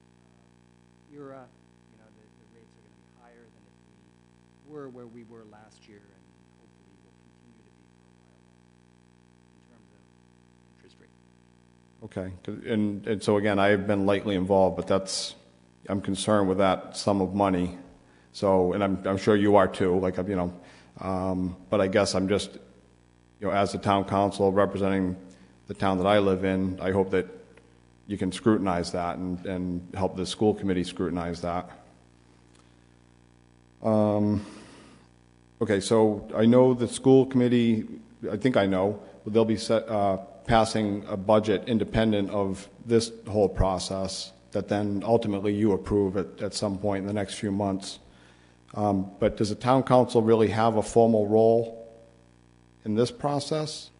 era, the rates are going to be higher than if we were where we were last year, and hopefully will continue to be for a while in terms of interest rate. Okay, and so again, I've been lightly involved, but I'm concerned with that sum of money. So, and I'm sure you are too. But I guess I'm just, as the town council representing the town that I live in, I hope that you can scrutinize that and help the school committee scrutinize that. Okay, so I know the school committee. I think I know they'll be passing a budget independent of this whole process that then ultimately you approve at some point in the next few months. But does the town council really have a formal role in this process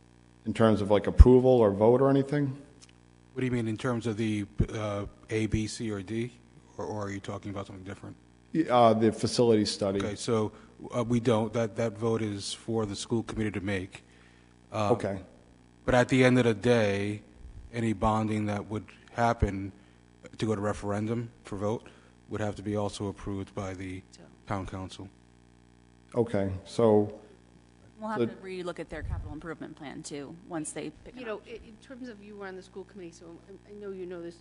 in terms of approval or vote or anything? What do you mean in terms of the A, B, C, or D? Or are you talking about something different? The facility study. Okay, so we don't. That vote is for the school committee to make. Okay. But at the end of the day, any bonding that would happen to go to referendum for vote would have to be also approved by the town council. Okay, so We'll have to relook at their capital improvement plan too, once they pick it up. In terms of, you were on the school committee, so I know you know this.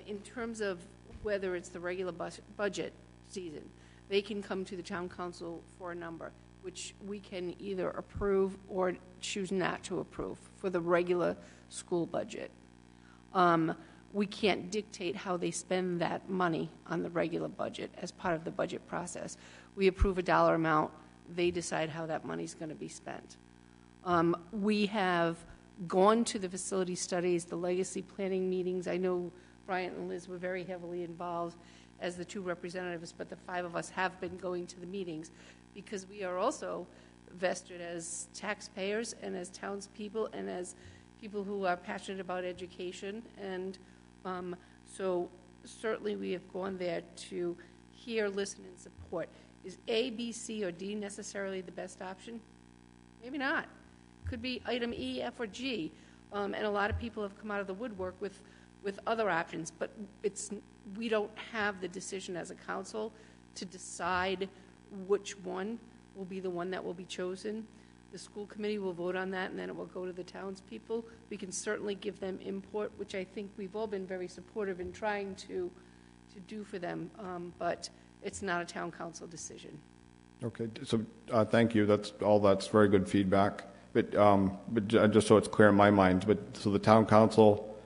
In terms of whether it's the regular budget season, they can come to the town council for a number, which we can either approve or choose not to approve for the regular school budget. We can't dictate how they spend that money on the regular budget as part of the budget process. We approve a dollar amount they decide how that money's going to be spent. We have gone to the facility studies, the legacy planning meetings. I know Bryant and Liz were very heavily involved as the two representatives, but the five of us have been going to the meetings because we are also vested as taxpayers and as townspeople and as people who are passionate about education. And so certainly we have gone there to hear, listen, and support. Is A, B, C, or D necessarily the best option? Maybe not. Could be item E, F, or G. And a lot of people have come out of the woodwork with other options, but we don't have the decision as a council to decide which one will be the one that will be chosen. The school committee will vote on that, and then it will go to the townspeople. We can certainly give them input, which I think we've all been very supportive in trying to do for them, but it's not a town council decision. Okay, so thank you. That's very good feedback. But just so it's clear in my mind, so the town council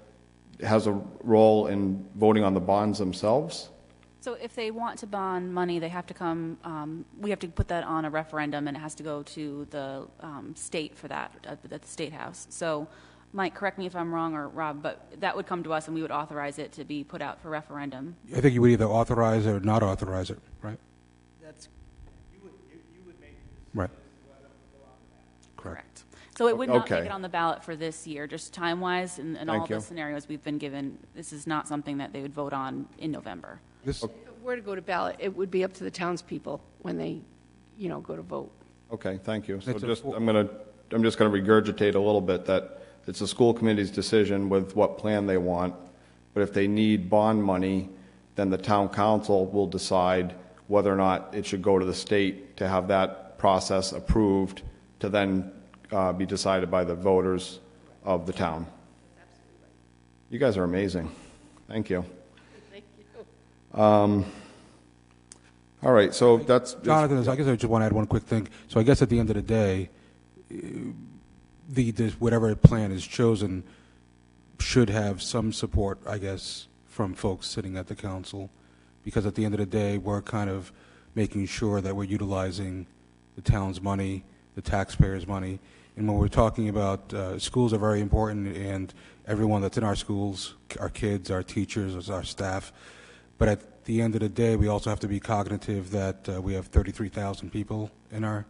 has a role in voting on the bonds themselves? So if they want to bond money, they have to come, we have to put that on a referendum, and it has to go to the state for that, at the State House. So, Mike, correct me if I'm wrong, or Rob, but that would come to us, and we would authorize it to be put out for referendum. I think you would either authorize it or not authorize it, right? You would make Right. Correct. So it would not Okay. make it on the ballot for this year, just time-wise, and all Thank the you. scenarios we've been given. This is not something that they would vote on in November. If it were to go to ballot, it would be up to the townspeople when they, go to vote. Okay, thank you. So It's a just, full- I'm just going to regurgitate a little bit that it's the school committee's decision with what plan they want, but if they need bond money, then the town council will decide whether or not it should go to the state to have that process approved to then be decided by the voters of the town. You guys are amazing. Thank you. Thank you. All right, so that's... Jonathan, I guess I just want to add one quick thing. So I guess at the end of the day, whatever plan is chosen should have some support, I guess, from folks sitting at the council, because at the end of the day, we're kind of making sure that we're utilizing the town's money, the taxpayers' money. And when we're talking about schools are very important, and everyone that's in our schools, our kids, our teachers, our staff. But at the end of the day, we also have to be cognitive that we have 33,000 people in our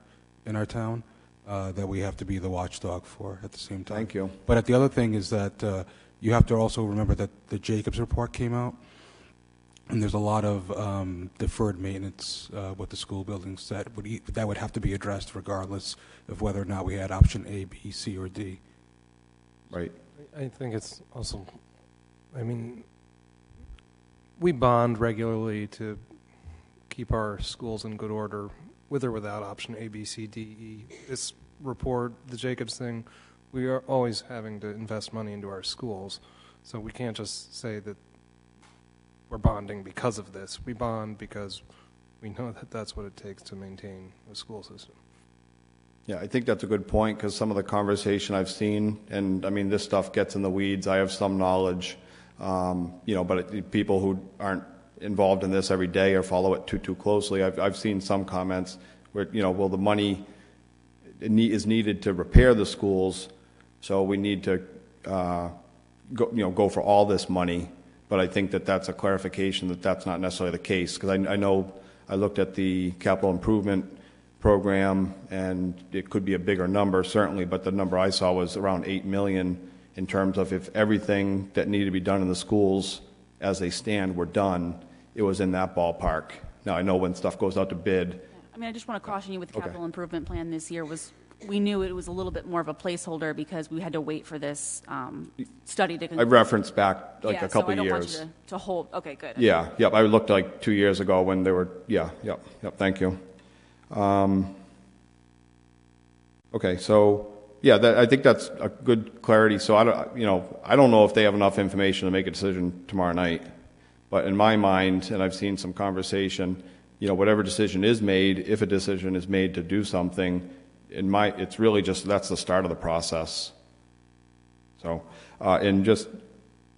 town that we have to be the watchdog for at the same time. Thank you. But the other thing is that you have to also remember that the Jacobs report came out, and there's a lot of deferred maintenance with the school buildings that would have to be addressed regardless of whether or not we had option A, B, C, or D. Right. I think it's also, we bond regularly to keep our schools in good order, with or without option A, B, C, D, E. This report, the Jacobs thing, we are always having to invest money into our schools. So we can't just say that we're bonding because of this. We bond because we know that that's what it takes to maintain a school system. Yeah, I think that's a good point, because some of the conversation I've seen, and this stuff gets in the weeds. I have some knowledge, but people who aren't involved in this every day or follow it too closely, I've seen some comments where, well, the money is needed to repair the schools, so we need to go for all this money. But I think that's a clarification that that's not necessarily the case, because I know I looked at the capital improvement program, and it could be a bigger number, certainly, but the number I saw was around $8 million in terms of if everything that needed to be done in the schools as they stand were done, it was in that ballpark. Now, I know when stuff goes out to bid. I just want to caution you with the Okay. capital improvement plan this year we knew it was a little bit more of a placeholder because we had to wait for this study to I referenced back a couple so I don't years. want you to hold. Okay, good. Yeah, yep. I looked like 2 years ago when they were. Yeah, yep. Thank you. Okay, so yeah, I think that's a good clarity. So I don't know if they have enough information to make a decision tomorrow night, but in my mind, and I've seen some conversation, whatever decision is made, if a decision is made to do something, it's really just that's the start of the process. So, and just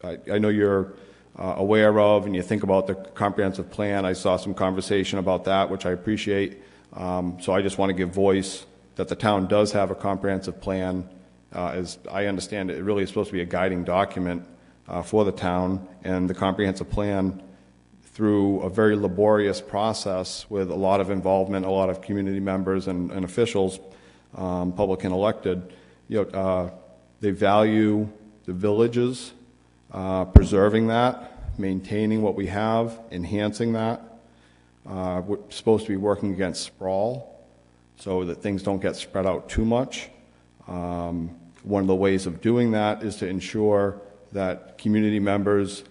I know you're aware of, and you think about the comprehensive plan. I saw some conversation about that, which I appreciate. So I just want to give voice that the town does have a comprehensive plan. As I understand it, it really is supposed to be a guiding document for the town, and the comprehensive plan, through a very laborious process with a lot of involvement, a lot of community members and officials, public and elected, they value the villages, preserving that, maintaining what we have, enhancing that. We're supposed to be working against sprawl so that things don't get spread out too much. One of the ways of doing that is to ensure that community members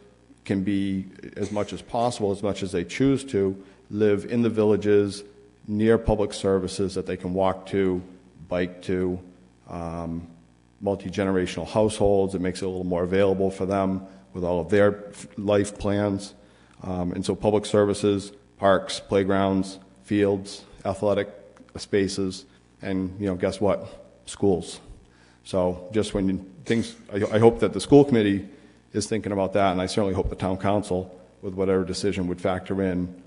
can be, as much as possible, as much as they choose to, live in the villages near public services that they can walk to, bike to, multi-generational households. It makes it a little more available for them with all of their life plans. And so public services, parks, playgrounds, fields, athletic spaces, and, guess what? Schools. So just when I hope that the school committee is thinking about that, and I certainly hope the town council, with whatever decision, would factor in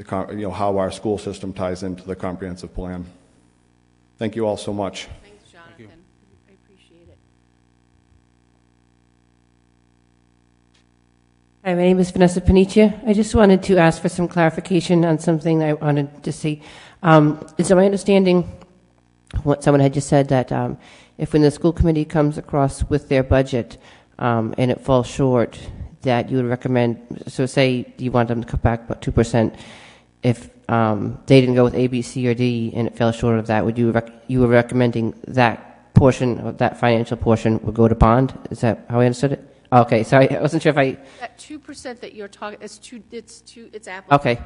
how our school system ties into the comprehensive plan. Thank you all so much. Thanks, Jonathan. I appreciate it. Hi, my name is Vanessa Panicia. I just wanted to ask for some clarification on something I wanted to see. Is it my understanding, what someone had just said, that if when the school committee comes across with their budget and it falls short, that you would recommend, so say you want them to cut back about 2%, if they didn't go with A, B, C, or D and it fell short of that, you were recommending that portion of that financial portion would go to bond? Is that how I understood it? Okay, sorry, I wasn't sure if I... That 2% that you're talking, it's apples. Okay,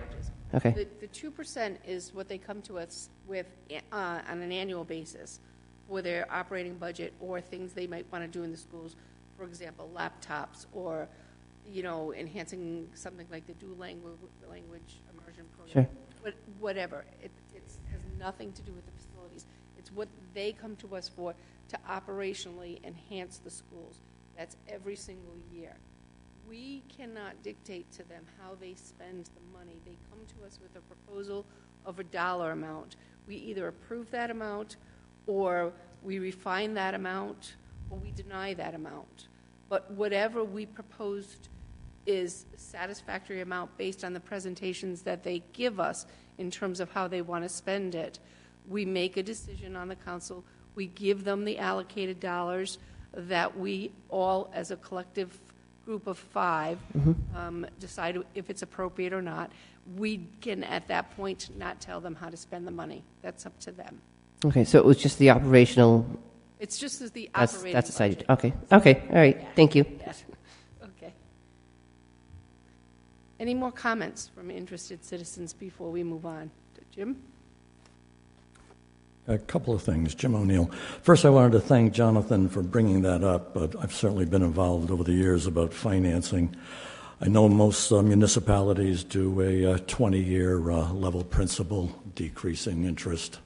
okay. The 2% is what they come to us with on an annual basis for their operating budget or things they might want to do in the schools. For example, laptops or, enhancing something like the dual language immersion program. Sure. Whatever. It has nothing to do with the facilities. It's what they come to us for to operationally enhance the schools. That's every single year. We cannot dictate to them how they spend the money. They come to us with a proposal of a dollar amount. We either approve that amount, or we refine that amount, or we deny that amount. But whatever we proposed is a satisfactory amount based on the presentations that they give us in terms of how they want to spend it. We make a decision on the council. We give them the allocated dollars that we all, as a collective group of 5, decide if it's appropriate or not. We can, at that point, not tell them how to spend the money. That's up to them. Okay, so it was just the operational... It's just as the operating That's budget. okay, all right, thank you. Yes. Okay. Any more comments from interested citizens before we move on? Jim? A couple of things. Jim O'Neill. First, I wanted to thank Jonathan for bringing that up, but I've certainly been involved over the years about financing. I know most municipalities do a 20-year level principal, decreasing interest.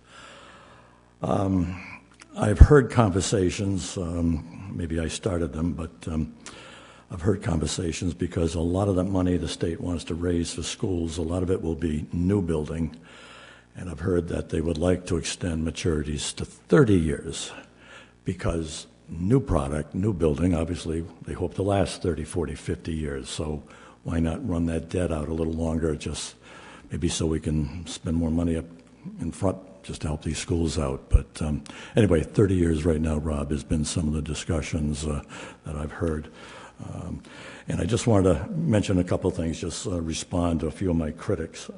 I've heard conversations, maybe I started them, but I've heard conversations because a lot of that money the state wants to raise for schools, a lot of it will be new building. And I've heard that they would like to extend maturities to 30 years because new product, new building, obviously they hope to last 30, 40, 50 years. So why not run that debt out a little longer, just maybe so we can spend more money up in front just to help these schools out. But anyway, 30 years right now, Rob, has been some of the discussions that I've heard. And I just wanted to mention a couple of things, just respond to a few of my critics.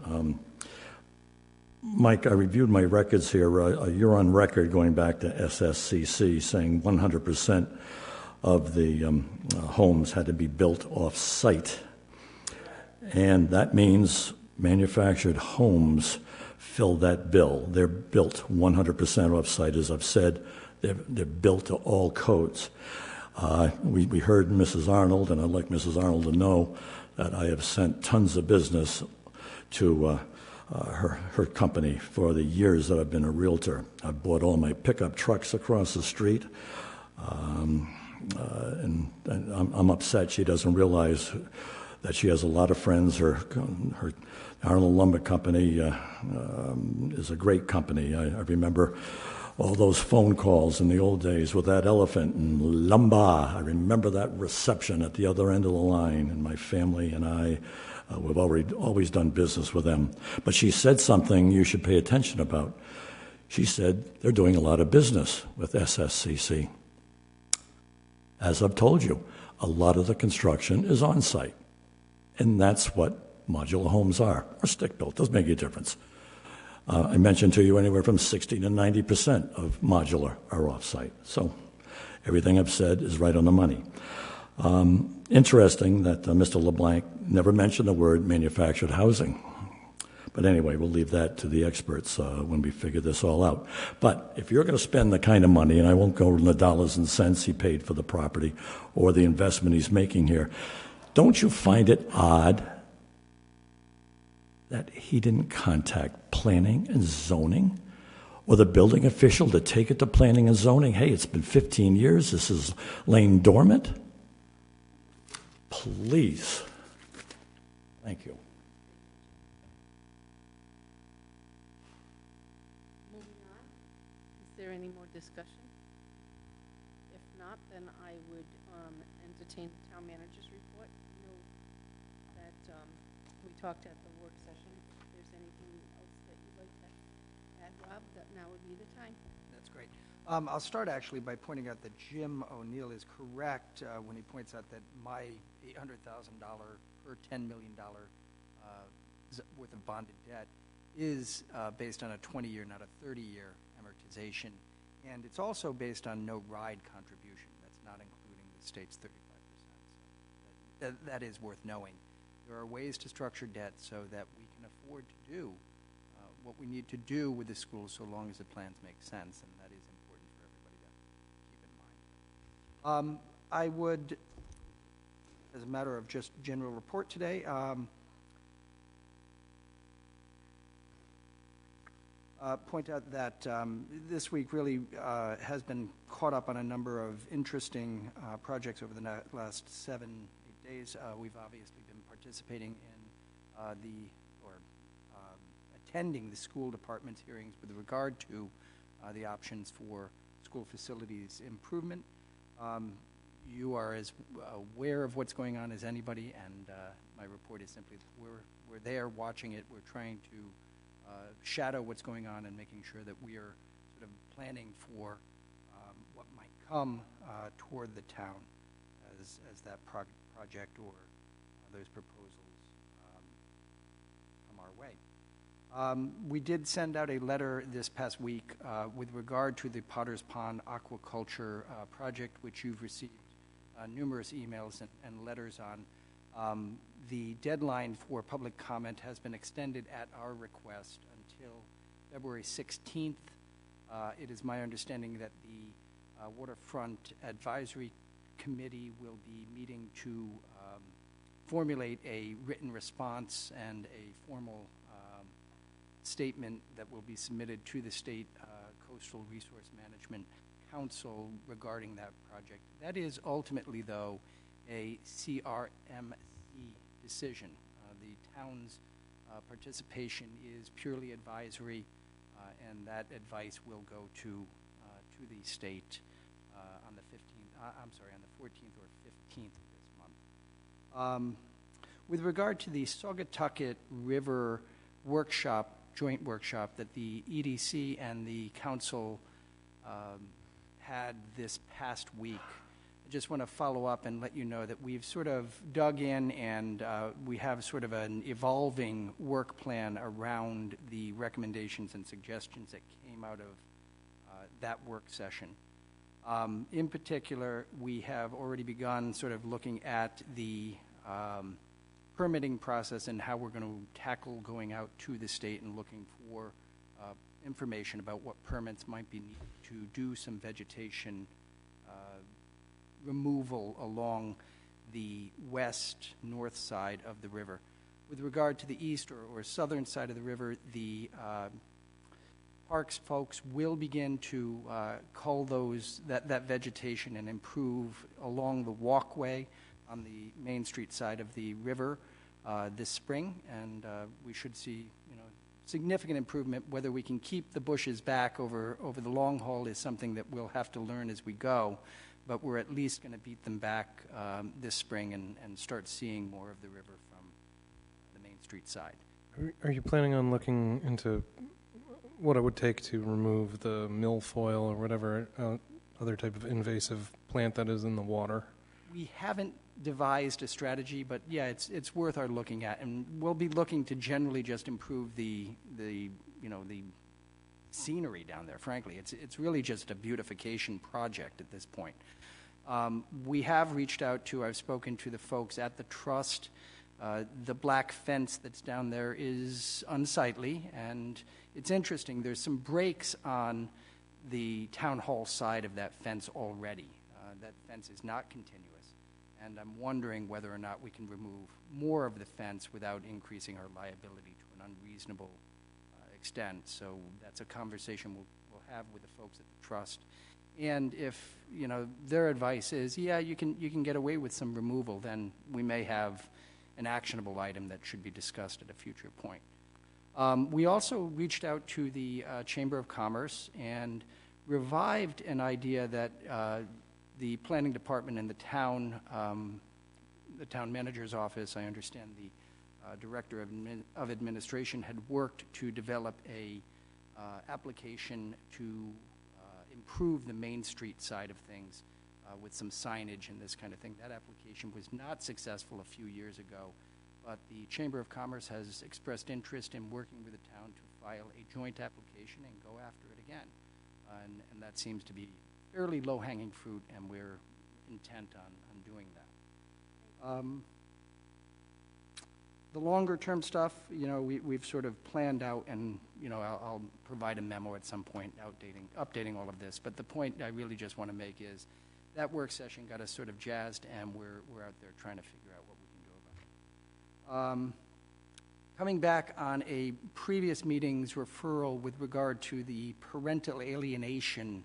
Mike, I reviewed my records here. You're on record going back to SSCC saying 100% of the homes had to be built off-site. And that means manufactured homes fill that bill. They're built 100% off-site, as I've said. They're built to all codes. We heard Mrs. Arnold, and I'd like Mrs. Arnold to know that I have sent tons of business to her company for the years that I've been a realtor. I've bought all my pickup trucks across the street, and I'm upset she doesn't realize that she has a lot of friends. Her Arnold Lumber Company is a great company. I remember all those phone calls in the old days with that elephant and lumber. I remember that reception at the other end of the line, and my family and I, we've always done business with them. But she said something you should pay attention about. She said they're doing a lot of business with SSCC. As I've told you, a lot of the construction is on site. And that's what modular homes are, or stick-built. Doesn't make a difference. I mentioned to you anywhere from 60 to 90% of modular are off-site. So everything I've said is right on the money. Interesting that Mr. LeBlanc never mentioned the word manufactured housing. But anyway, we'll leave that to the experts when we figure this all out. But if you're going to spend the kind of money, and I won't go into the dollars and cents he paid for the property or the investment he's making here, don't you find it odd that he didn't contact planning and zoning or the building official to take it to planning and zoning? Hey, it's been 15 years. This is laying dormant. Please. Thank you. Is there any more discussion? If not, then I would entertain the town manager's report. I know that we talked at the work session. If there's anything else that you'd like to add, Rob, that now would be the time. That's great. I'll start actually by pointing out that Jim O'Neill is correct when he points out that my $800,000 per $10 million worth of bonded debt is based on a 20-year, not a 30-year amortization. And it's also based on no ride contribution. That's not including the state's 35%. So that is worth knowing. There are ways to structure debt so that we can afford to do what we need to do with the schools so long as the plans make sense, and that is important for everybody to keep in mind. I would, as a matter of just general report today, point out that this week really has been caught up on a number of interesting projects over the last 7-8 days. We've obviously been participating in attending the school department's hearings with regard to the options for school facilities improvement. You are as aware of what's going on as anybody, and my report is simply we're there watching it. We're trying to shadow what's going on and making sure that we are sort of planning for what might come toward the town as that project or those proposals come our way. We did send out a letter this past week with regard to the Potter's Pond aquaculture project, which you've received numerous emails and letters on. The deadline for public comment has been extended at our request until February 16th. It is my understanding that the Waterfront Advisory Committee will be meeting to formulate a written response and a formal statement that will be submitted to the State Coastal Resource Management Council regarding that project. That is ultimately, though, a CRMC decision. The town's participation is purely advisory, and that advice will go to the state on the 14th or 15th of this month. With regard to the Saugatucket River workshop, joint workshop that the EDC and the council had this past week, I just want to follow up and let you know that we've sort of dug in and we have sort of an evolving work plan around the recommendations and suggestions that came out of that work session. In particular, we have already begun sort of looking at the permitting process and how we're going to tackle going out to the state and looking for information about what permits might be needed to do some vegetation removal along the west-north side of the river. With regard to the east or southern side of the river, the parks folks will begin to cull that vegetation and improve along the walkway. on the Main Street side of the river this spring, and we should see, significant improvement. Whether we can keep the bushes back over the long haul is something that we'll have to learn as we go, but we're at least going to beat them back this spring and start seeing more of the river from the Main Street side. Are you planning on looking into what it would take to remove the milfoil or whatever other type of invasive plant that is in the water? We haven't devised a strategy, but yeah, it's worth our looking at, and we'll be looking to generally just improve the scenery down there. Frankly, it's really just a beautification project at this point. We have reached out to, I've spoken to the folks at the trust. The black fence that's down there is unsightly, and it's interesting. There's some breaks on the town hall side of that fence already. That fence is not continuous. And I'm wondering whether or not we can remove more of the fence without increasing our liability to an unreasonable extent. So that's a conversation we'll have with the folks at the trust. And if their advice is, yeah, you can get away with some removal, then we may have an actionable item that should be discussed at a future point. We also reached out to the Chamber of Commerce and revived an idea that the planning department and the town manager's office, I understand the director of administration had worked to develop a application to improve the Main Street side of things with some signage and this kind of thing. That application was not successful a few years ago, but the Chamber of Commerce has expressed interest in working with the town to file a joint application and go after it again. And that seems to be fairly low-hanging fruit, and we're intent on doing that. The longer-term stuff, we've sort of planned out, and I'll provide a memo at some point updating all of this. But the point I really just want to make is that work session got us sort of jazzed, and we're out there trying to figure out what we can do about it. Coming back on a previous meeting's referral with regard to the parental alienation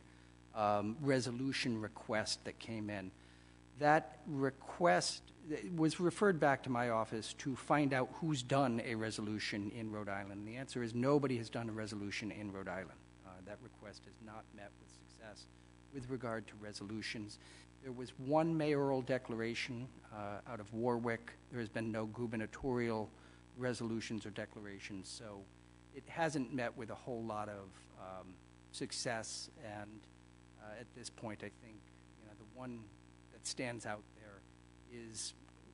resolution request that came in. That request was referred back to my office to find out who's done a resolution in Rhode Island. The answer is nobody has done a resolution in Rhode Island. That request has not met with success with regard to resolutions. There was one mayoral declaration out of Warwick. There has been no gubernatorial resolutions or declarations, so it hasn't met with a whole lot of success, and at this point I think the one that stands out there is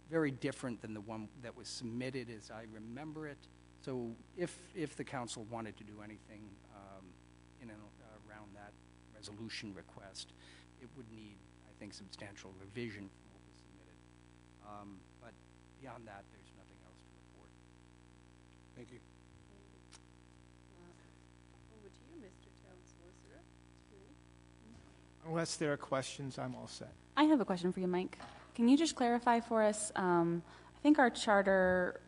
very different than the one that was submitted as I remember it. So if the council wanted to do anything in and around that resolution request, it would need, I think, substantial revision from what was submitted. But beyond that, there's nothing else to report. Thank you. Over to you, Mr. Town Solicitor. Unless there are questions, I'm all set. I have a question for you, Mike. Can you just clarify for us? I think our charter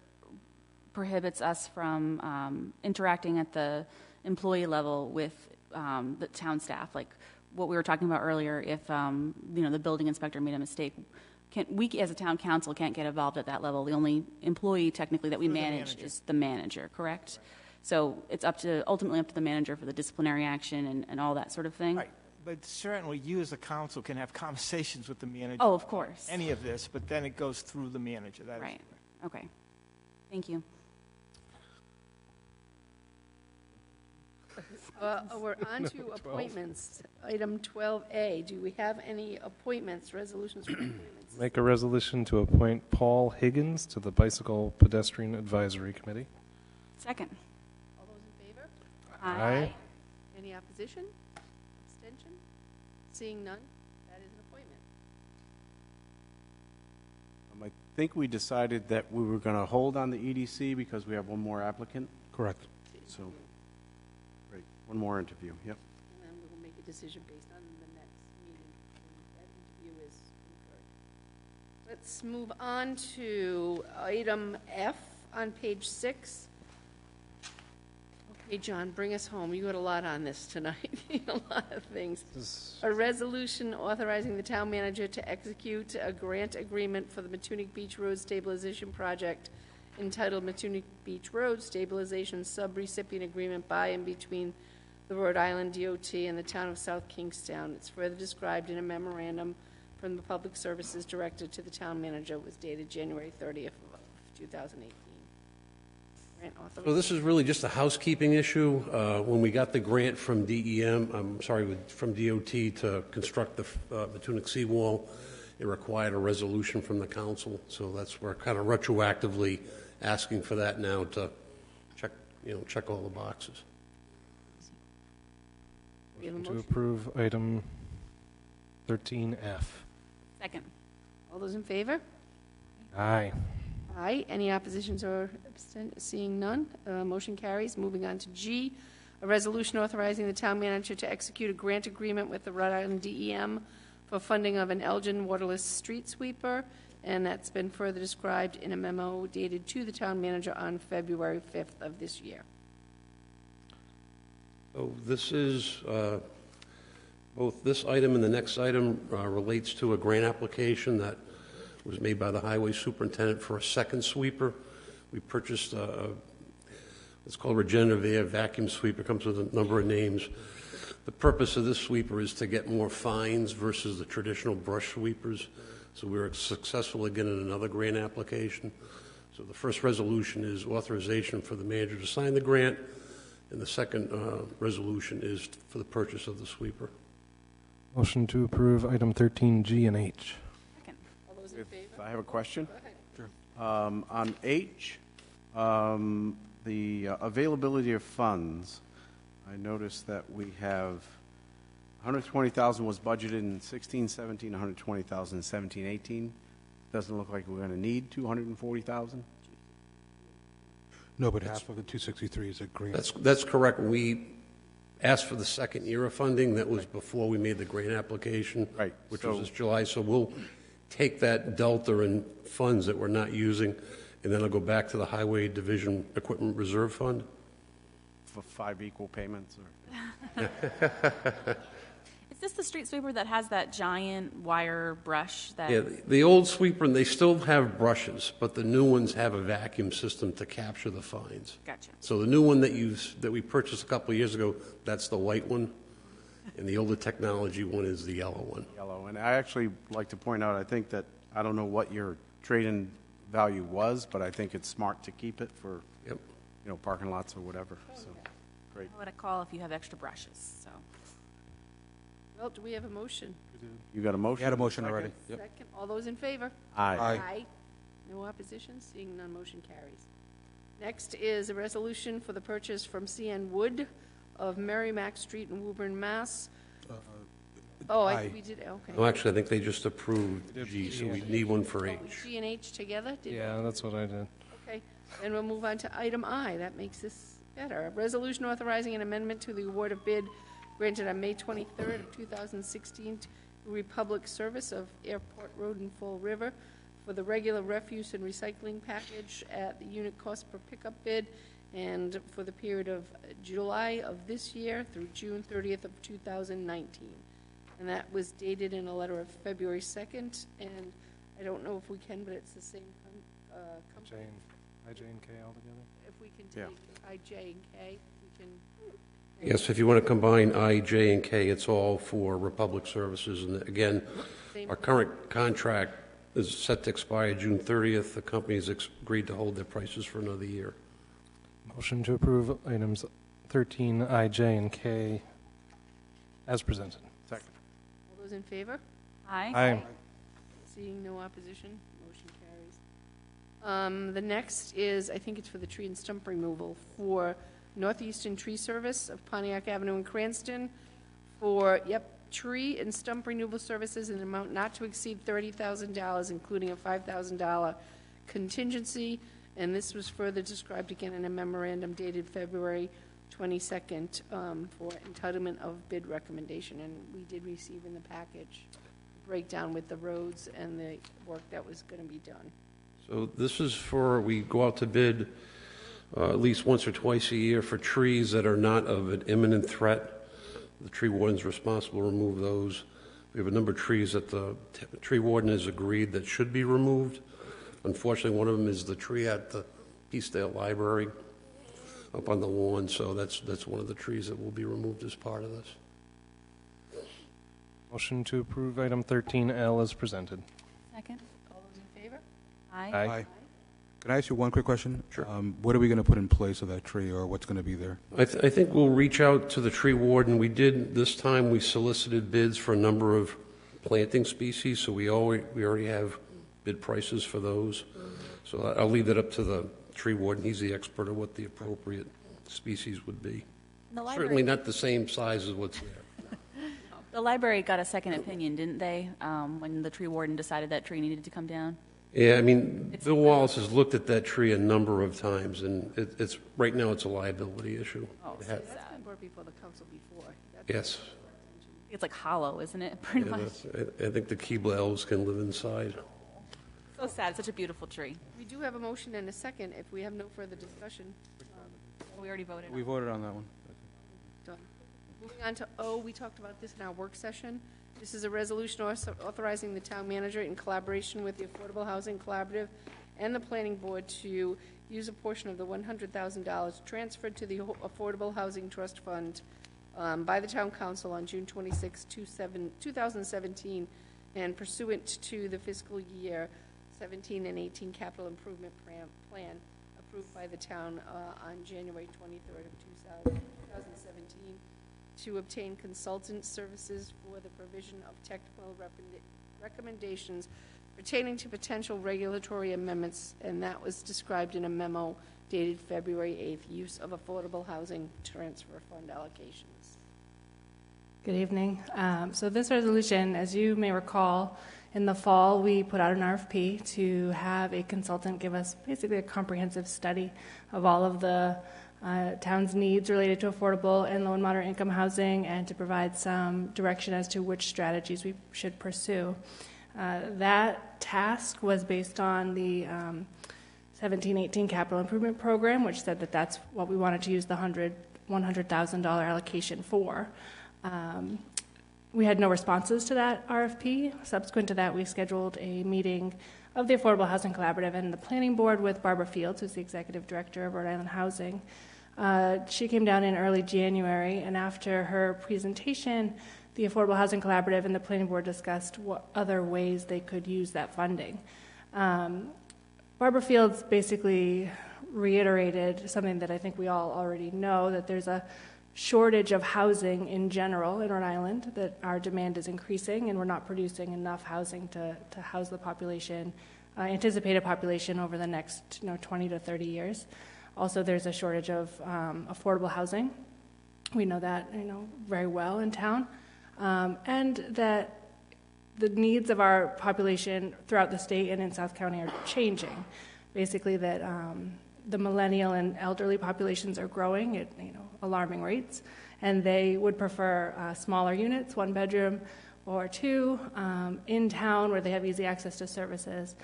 prohibits us from interacting at the employee level with the town staff, like what we were talking about earlier. If the building inspector made a mistake, we as a town council can't get involved at that level. The only employee technically that we manage is the manager, correct? So it's ultimately up to the manager for the disciplinary action and all that sort of thing. Right. But certainly you as a council can have conversations with the manager. Oh, of course. Any of this, but then it goes through the manager. That right. Okay. Thank you. We're on to appointments. Item 12A. Do we have any appointments, resolutions for appointments? Make a resolution to appoint Paul Higgins to the Bicycle Pedestrian Advisory Committee. Second. All those in favor? Aye. Any opposition? Abstention? Seeing none, that is an appointment. I think we decided that we were going to hold on the EDC because we have one more applicant. Correct. So, great. One more interview. Yep. And then we'll make a decision based on the next meeting when that interview is incurred. Let's move on to item F on page 6. Hey, John, bring us home. You got a lot on this tonight, a lot of things. A resolution authorizing the town manager to execute a grant agreement for the Matunic Beach Road Stabilization Project entitled Matunic Beach Road Stabilization Sub-Recipient Agreement by and between the Rhode Island DOT and the town of South Kingstown. It's further described in a memorandum from the Public Services Director to the town manager. It was dated January 30th of 2018. Grant authorization. So this is really just a housekeeping issue. When we got the grant from from DOT to construct the Matunic seawall, it required a resolution from the council. So we're kind of retroactively asking for that now to check all the boxes. Motion to approve item 13F. Second. All those in favor? Aye. Aye. Any oppositions or seeing none? Motion carries. Moving on to G, a resolution authorizing the town manager to execute a grant agreement with the Rhode Island DEM for funding of an Elgin waterless street sweeper, and that's been further described in a memo dated to the town manager on February 5th of this year. So this is, both this item and the next item relates to a grant application that was made by the highway superintendent for a second sweeper. We purchased it's called Regenerative Air Vacuum Sweeper. It comes with a number of names. The purpose of this sweeper is to get more fines versus the traditional brush sweepers. So we were successful again in another grant application. So the first resolution is authorization for the manager to sign the grant, and the second resolution is for the purchase of the sweeper. Motion to approve item 13G and H. All those in favor? If I have a question? Go ahead. Sure. On H, the availability of funds, I noticed that we have 120,000 was budgeted in 16-17, 120,000 in 17-18. Doesn't look like we're going to need 240,000. No, but half of the 263 is a grant. That's correct. We asked for the second year of funding. That was before we made the grant application, right, which was this July. So we'll take that delta in funds that we're not using, and then it'll go back to the Highway Division Equipment Reserve Fund. For 5 equal payments? Or? Is this the street sweeper that has that giant wire brush? Yeah, the old sweeper, and they still have brushes, but the new ones have a vacuum system to capture the fines. Gotcha. So the new one that we purchased a couple of years ago, that's the white one, and the older technology one is the yellow one. Yellow. And I actually like to point out, I think that, I don't know what your trade-in value was, but I think it's smart to keep it for, parking lots or whatever. So, great. What a call if you have extra brushes. So. Well, do we have a motion? You got a motion? You had a motion already. Second. Second. All those in favor? Aye. Aye. No opposition? Seeing none, motion carries. Next is a resolution for the purchase from CN Wood of Merrimack Street in Woburn, Mass. We did, okay. No, actually, I think they just approved G, so we need one for H. G and H together? Yeah, that's what I did. Okay, then we'll move on to item I. That makes this better. A resolution authorizing an amendment to the award of bid granted on May 23rd of 2016 to Republic Service of Airport Road and Fall River for the regular refuse and recycling package at the unit cost per pickup bid, and for the period of July of this year through June 30th of 2019. And that was dated in a letter of February 2nd, and I don't know if we can, but it's the same company. IJ and K all together? If we can take IJ and K, we can... Yes, if you want to combine I, J, and K, it's all for Republic Services. And again, our current contract is set to expire June 30th. The company has agreed to hold their prices for another year. Motion to approve items 13, I, J, and K as presented. Second. All those in favor? Aye. Aye. Seeing no opposition, motion carries. The next is, I think it's for the tree and stump removal for Northeastern Tree Service of Pontiac Avenue in Cranston for, tree and stump removal services in an amount not to exceed $30,000, including a $5,000 contingency. And this was further described again in a memorandum dated February 22nd for entitlement of bid recommendation. And we did receive in the package a breakdown with the roads and the work that was going to be done. So this is for, we go out to bid at least once or twice a year for trees that are not of an imminent threat. The tree warden's responsible to remove those. We have a number of trees that the tree warden has agreed that should be removed. Unfortunately, one of them is the tree at the Eastdale Library up on the lawn, so that's one of the trees that will be removed as part of this. Motion to approve item 13L as presented. Second. All those in favor? Aye. Aye. Can I ask you one quick question? Sure. What are we going to put in place of that tree, or what's going to be there? I think we'll reach out to the tree warden. This time we solicited bids for a number of planting species, so we already have bid prices for those. So I'll leave that up to the tree warden. He's the expert of what the appropriate species would be. Certainly not the same size as what's there. The library got a second opinion, didn't they, when the tree warden decided that tree needed to come down? Yeah, I mean, Bill Wallace has looked at that tree a number of times, and it's right now it's a liability issue. Oh, so That's sad. been brought before the council before. Yes. It's like hollow, isn't it? Pretty Yeah, much. I think the Keebler elves can live inside. So sad. Such a beautiful tree. We do have a motion and a second. If we have no further discussion, We already voted. We voted on that one. done. Moving on to O, we talked about this in our work session. This is a resolution authorizing the town manager in collaboration with the Affordable Housing Collaborative and the Planning Board to use a portion of the $100,000 transferred to the Affordable Housing Trust Fund by the Town Council on June 26, 2017, and pursuant to the fiscal year 17 and 18 capital improvement plan approved by the town on January 23rd of 2017 to obtain consultant services for the provision of technical recommendations pertaining to potential regulatory amendments, and that was described in a memo dated February 8th, use of affordable housing transfer fund allocations. Good evening. So this resolution, as you may recall, in the fall we put out an RFP to have a consultant give us basically a comprehensive study of all of the town's needs related to affordable and low and moderate income housing, and to provide some direction as to which strategies we should pursue. That task was based on the 17-18 capital improvement program, which said that that's what we wanted to use the $100,000 allocation for. We had no responses to that RFP. Subsequent to that, we scheduled a meeting of the Affordable Housing Collaborative and the Planning Board with Barbara Fields, who's the Executive Director of Rhode Island Housing. She came down in early January, and after her presentation, the Affordable Housing Collaborative and the Planning Board discussed what other ways they could use that funding. Barbara Fields basically reiterated something that I think we all already know, that there's a shortage of housing in general in Rhode Island, that our demand is increasing and we're not producing enough housing to house the population, anticipated population over the next 20 to 30 years. Also, there's a shortage of affordable housing. We know that very well in town, and that the needs of our population throughout the state and in South County are changing. Basically, that the millennial and elderly populations are growing at alarming rates, and they would prefer smaller units, 1 bedroom or 2, in town where they have easy access to services.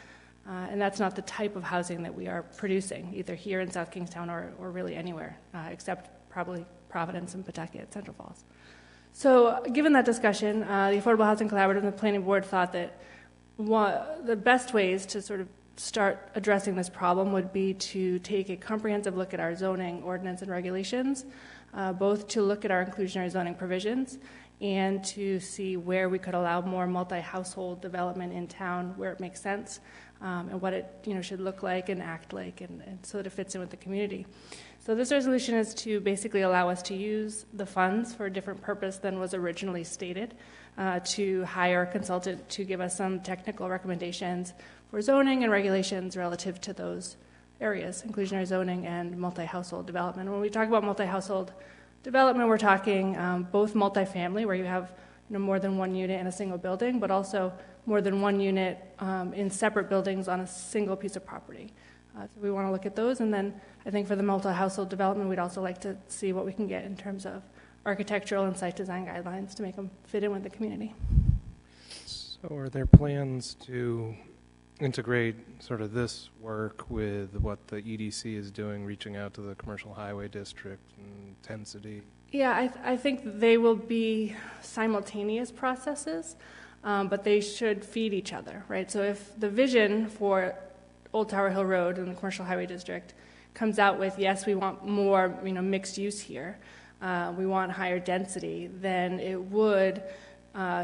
And that's not the type of housing that we are producing, either here in South Kingstown or really anywhere, except probably Providence and Pawtucket, Central Falls. So given that discussion, the Affordable Housing Collaborative and the Planning Board thought that the best ways to sort of start addressing this problem would be to take a comprehensive look at our zoning ordinance and regulations, both to look at our inclusionary zoning provisions and to see where we could allow more multi-household development in town where it makes sense, and what it should look like and act like, and so that it fits in with the community. So this resolution is to basically allow us to use the funds for a different purpose than was originally stated, to hire a consultant to give us some technical recommendations for zoning and regulations relative to those areas, inclusionary zoning and multi-household development. When we talk about multi-household development, we're talking both multifamily, where you have more than one unit in a single building, but also more than one unit in separate buildings on a single piece of property. So we want to look at those, and then I think for the multi-household development, we'd also like to see what we can get in terms of architectural and site design guidelines to make them fit in with the community. So are there plans to integrate sort of this work with what the EDC is doing, reaching out to the commercial highway district and Intensity? Yeah, I think they will be simultaneous processes, but they should feed each other, right? So if the vision for Old Tower Hill Road and the commercial highway district comes out with, yes, we want more, mixed use here, we want higher density, then it would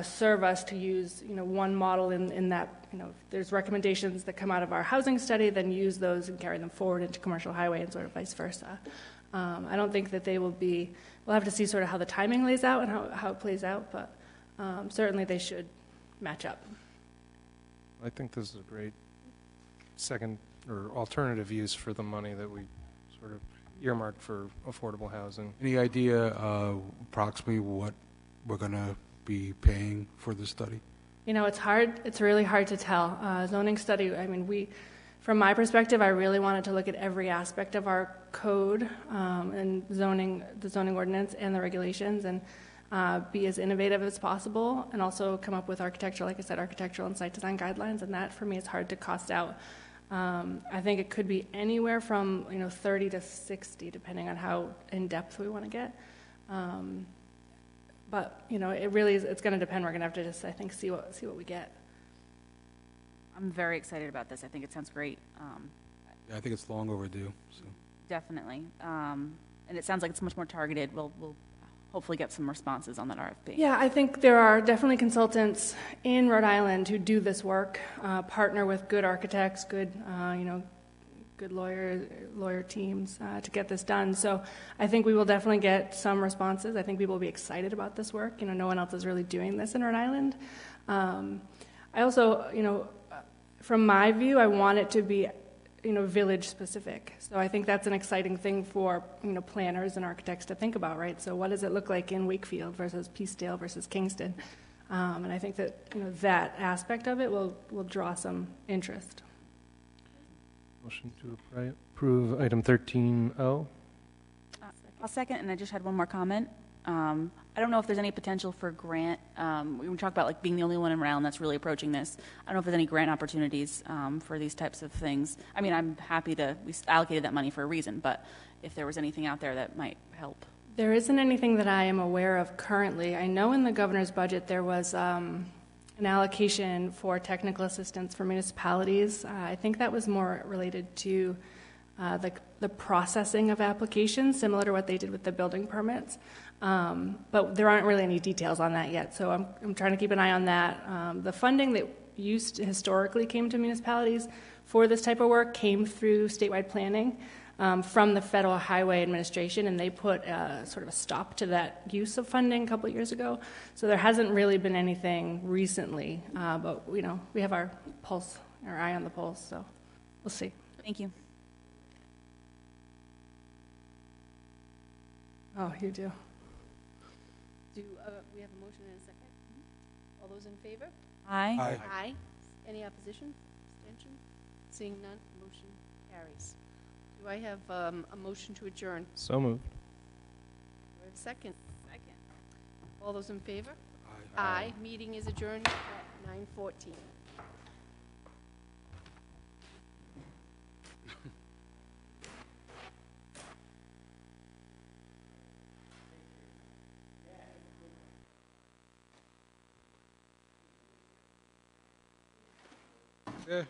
serve us to use, one model in that, if there's recommendations that come out of our housing study, then use those and carry them forward into commercial highway and sort of vice versa. I don't think that they will be, we'll have to see sort of how the timing lays out and how it plays out, but certainly they should match up. I think this is a great second or alternative use for the money that we sort of earmarked for affordable housing. Any idea approximately what we're going to be paying for this study? It's hard. It's really hard to tell. Zoning study, from my perspective, I really wanted to look at every aspect of our code and the zoning ordinance and the regulations, and be as innovative as possible, and also come up with architectural and site design guidelines, and that for me is hard to cost out. I think it could be anywhere from 30 to 60, depending on how in depth we want to get. But it really is. It's going to depend. We're going to have to just, I think, see what we get. I'm very excited about this. I think it sounds great. Yeah, I think it's long overdue. So. Definitely, and it sounds like it's much more targeted. We'll hopefully get some responses on that RFP. Yeah, I think there are definitely consultants in Rhode Island who do this work, partner with good architects, good lawyer teams to get this done. So I think we will definitely get some responses. I think people will be excited about this work. No one else is really doing this in Rhode Island. I also, from my view, I want it to be, village specific. So I think that's an exciting thing for, planners and architects to think about, right? So what does it look like in Wakefield versus Peacedale versus Kingston? And I think that, that aspect of it will draw some interest. Motion to approve item 13O. I'll second, and I just had one more comment. I don't know if there's any potential for grant. We talk about being the only one in Rhode Island that's really approaching this. I don't know if there's any grant opportunities for these types of things. I'm happy we allocated that money for a reason, but if there was anything out there that might help. There isn't anything that I am aware of currently. I know in the governor's budget there was an allocation for technical assistance for municipalities. I think that was more related to the processing of applications, similar to what they did with the building permits. But there aren't really any details on that yet, so I'm trying to keep an eye on that. The funding that historically came to municipalities for this type of work came through statewide planning from the Federal Highway Administration, and they put sort of a stop to that use of funding a couple of years ago. So there hasn't really been anything recently, but we have our eye on the pulse, so we'll see. Thank you. Oh, you do. Do we have a motion and a second? All those in favor? Aye. Aye. Aye. Any opposition? Abstention? Seeing none, motion carries. Do I have a motion to adjourn? So moved. Do I have a second? Second. All those in favor? Aye. Aye. Meeting is adjourned at 9:14. Yeah.